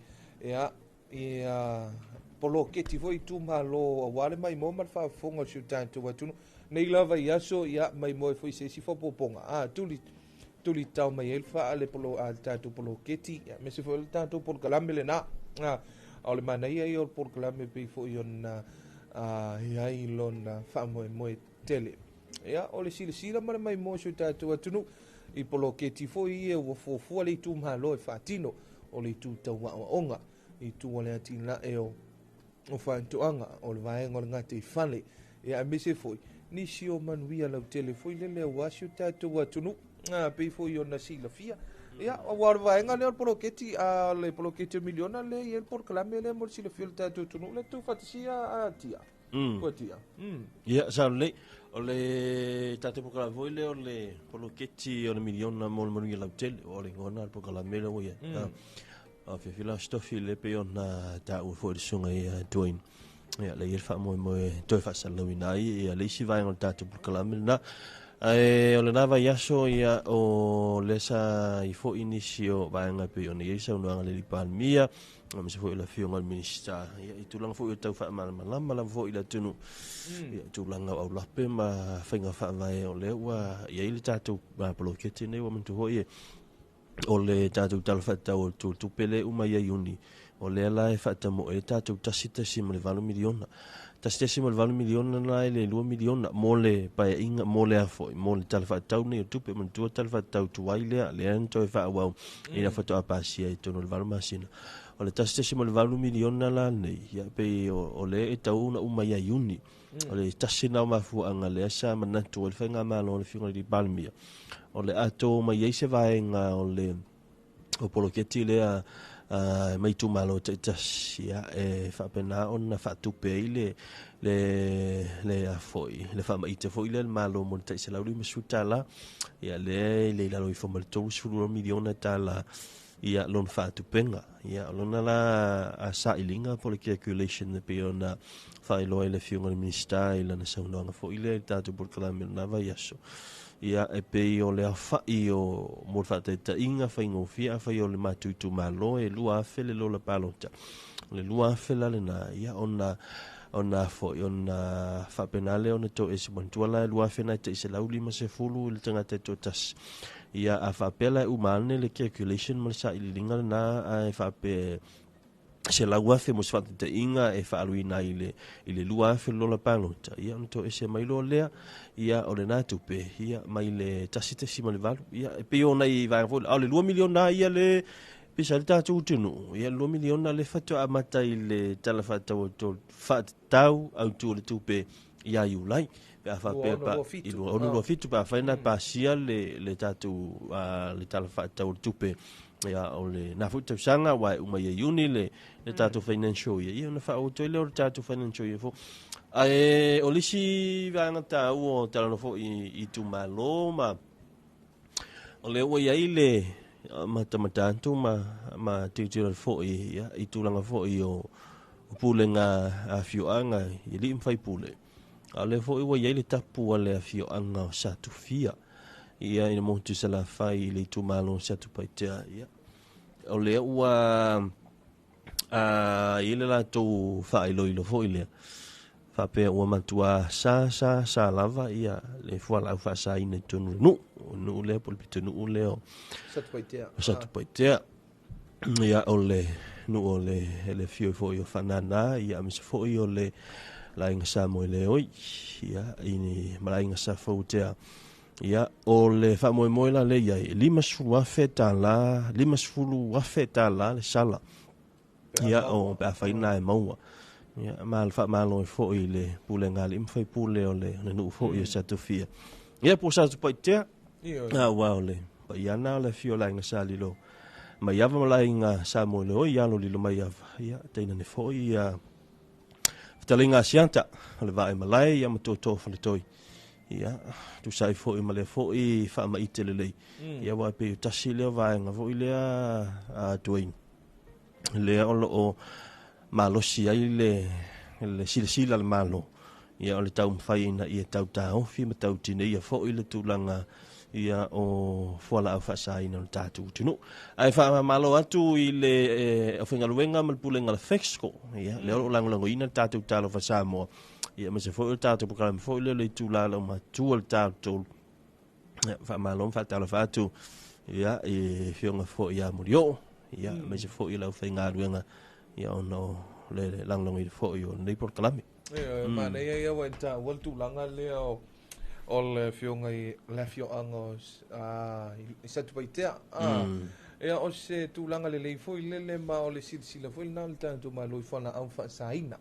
ea poloketi foi tu malo wale mai mo mal fa fonga su tanto watu nei lava iaso ia mai mo foi se si fo poponga tuli tau mai elfa ale polo al tanto poloketi me se foi tanto por calamele na ole mana ia o por calame pe foi on ia i lona whaamoe tele. Ia, o le sila mara mai mo so tātou atunu, i polo ke tifo i e ua fuafua le tu mahalo e whaatino, o le tu tau onga, i tu wale atina e o whaantoanga, o le vaenga o le ngate i whale, ia a mese foi, nisi o manuia lau tele foi le wasio tātou atunu, pei foi o na sila fia, ia, o wale vaenga le o poloketi, le poloketi miliona le i el por kalame le mo sila fia le tātou atunu, le tu whatisia a tia. Ia, sa le, o le tate pokala voi le o le poloketi o le miliona mo le manuia lau tele, o le ngona le pokala mele o ia. A fila stofi le pe ona ta u fo le sunga ia doin. Ia, le ia wha moe toi wha sa lau inai, ia le isi vai ngol tate pokala mele na. O le nawa yaso ia o le sa i fo inisi o vaenga pe ona ia sa unuanga le lipan mia, o me se fo ila fio ngal minista. Ia, i tulanga fo i tau wha malama la fo ila tunu. Ia, tulanga au lape ma whainga wha vai o le ua, ia ili tātou poloketi nei wa mantu hoi e. O le tātou Talofa tau o tupele umai iuni. O le ala e whata mo e tātou tasitasi ma le 2 miliona. Tasitasi ma le 2 miliona na e le 2 miliona. Mo le pae inga, mo le afoi. Mo le Talofa tau nei o tupe. Mo tua Talofa tau tuwai lea. Le anto e wha wau. Ina whato apasia e tono le 2 masina. O le tasitasi ma le 2 miliona la nei. Ia pe o le e tau una umai iuni. O le tasina o mafuanga le asa manatu. O le whainga malo le whiunga di Balmia. O le ato mai eise vaenga o le o poloketi lea mai tu malo te tasia e whapena o na whatupe i le afoi le whamaite foi le malo mo te se lauri masutala ia le lalo i whamaltou suru miliona tala ia lon whatupenga ia lona la a sa ilinga po le calculation de pe ona whailo le fiunga minista i lana saunanga foi le tatu porkala milnava yaso ia e pei o le awhai o morwhate ta inga whaingofia whai o le matutu malo e lua afe le lola palota. Le lua afe lale na ia ona foi ona whapenale ona to esi mantuala e lua afe na te ise lauli ma se fulu le tangata to tas. Ia a whapela e umane le calculation ma le sa ililinga na a e whape se la wafe mo sfat te inga e fa aluina ile lua fe lola palota ia onto ese mai lo lea ia o le natu pe ia mai le tasite sima le valu ia e pe ona i va vol ale 2 miliona ia le pisa ta tu tunu ia 2 miliona le fato amata ile Talofa tau fat tau au tu le tupe ia iulai pe fa pe pa i lo fitu pa fa na pa sia le tatu le Talofa tau tupe ia o le na futa sanga wa uma ia uni le tatu financial ia na fa o tele o tatu financial ia fo ai o lisi vanga ta o tala no fo i tu malo ma o le o ia ile mata tu ma titira fo ia i tu langa fo i o pulenga a fioanga i li mfai pule a le fo i o ia ile tapu le a fioanga sa tu fia ia ina mo tu sala fai le tu malo sa tu paitea ia o le ua ile la tu fai lo fo ile fa pe ua matua sa lava ia le fo la fa sa ina tonu no le pol pitonu le o sa tu paitea ia o le le fio fo yo fanana ia mi fo yo le la inga sa mo le oi ia ini mala inga sa fo tea ia o le fa mo la le ia lima sulu afeta la le sala ia o pa faina e maua ia mal fa malo fo i le pulenga lim fai pule o le no fo ia sa tofia ia po sa tu paitea wa le pa ia na le fio la inga sa lilo mai ava mala inga sa mo le o ia lo lilo mai ava ia teina ne fo ia talinga sianta le vai malai ia matoto fa le toi ia tu sai fo i male fo i fa ma itelele ia wa pe tasile va nga fo ile a tuin le o malo si ai le sila le malo ia o le tau fai na ia tau tau fi ma tau tine ia fo ile tulanga ia o fola au fa sai na tatu tunu ai fa malo atu ile o finga luenga mal pulenga le fexco ia le o lango ina tatu talo fa Samoa ia me se foi o tatu porque me foi le tu la ma tu o tatu fa malon fa talo fa tu ia e fionga foi ia morio ia me se foi le finga luenga ia no le langlong i foi o nei por kalame mana ia wa ta wal tu langa le o le fionga I le fionga sa tu paitea ia o se tu langa le foi le ma o le silsila foi na tanto ma lo fana au fa saina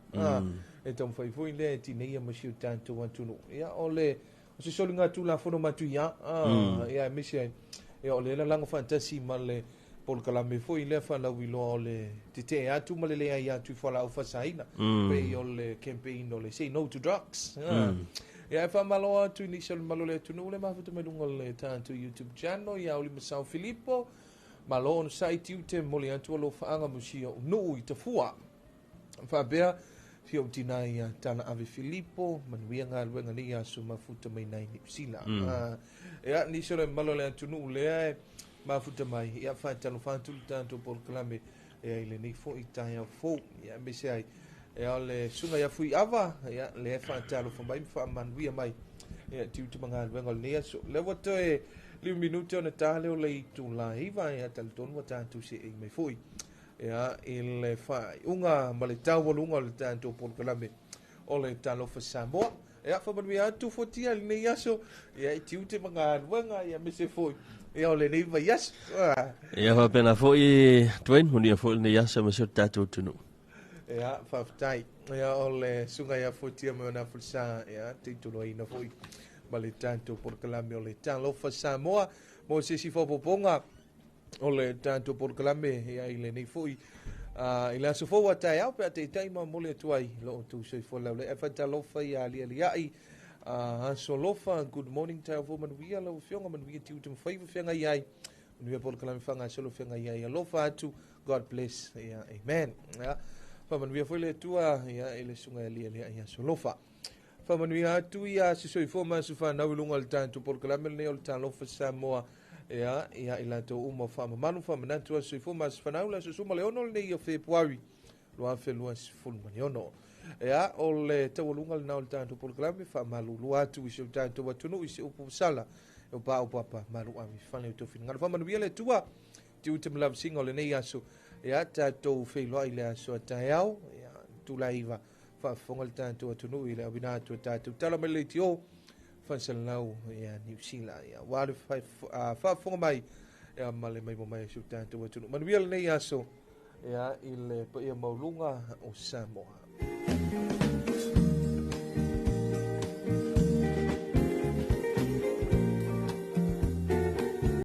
e tom foi le ti nei ma siu tanto wa tu ia o le o se solinga tu la fono matu ia ia misi ia o le langa fantasi ma le por kala me foi le fa la wilo o le te atu ma le ia tu fa la au fa saina pe o le campaign o le say no to drugs ia fa malo tu ni sol malo le tu no le ma futu me lungo le tanto YouTube channel ia o le Sao Filippo malo on sai tiute moli atu lo faanga musio no I te fua fa bea fio tinai tana ave Filippo manuia nga luenga ni asu mafuta mai nai ni sila ia ni sore malo le atu no le mafuta mai ia fa talo fa tu tanto por clame ia ile ni fo itaia fo ia me sai ia le sunga ia fui ava ia le fa talo fa mai fa manuia mai ia tiute manga luenga ni asu le voto le minuto na tale o le tu live ia tal ton wa tantu se e me foi ia il fa unga male tau lunga le tantu por kalame o le Talofa Samoa ia fa mi atu fotia le yaso ia tiute manga wanga ia me se foi ia le nei va yas ia fa pena foi twen mo dia foi le yaso me se tatu tunu ia fa tai ia o le sunga ia fotia me na fulsa ia titulo ina foi Male tanto por kalame o le Talofa Samoa mo se si fopoponga o le tanto por kalame ia ile nei foi ila so fo watai au pe te taima mo le tuai lo tu se fo la le fa Talofa ia ai solofa good morning tau fo man wia lo fionga man wia tiu tum faiva fenga ia no por kalame fanga solo fenga ia lofa atu God bless ia amen ia fa man wia foi le tua ia ile sunga ia solofa fa manuia atu ia se soifo ma se fa na ulunga le tanto por kalame le o Talofa Samoa ia ila to uma fa manu fa manatu se soifo ma se fa na ula se suma le ono le ia February lo a fe lo as full maniono ia o le te ulunga le na o tanto por kalame fa malu lo atu se tanto wa tunu se upu sala o pa o papa malu a mi fa le to fin ngal fa manuia le tua ti utem love single le nei aso ia tato fe lo ile aso taiao ia tu laiva fa fongal tanto atunu ile abina to tatu tala mele tio fa selau ya New Zealand ya wale fa fonga mai ya male mai mai su tanto atunu man wiel nei aso ya ile pa ia maulunga o Samoa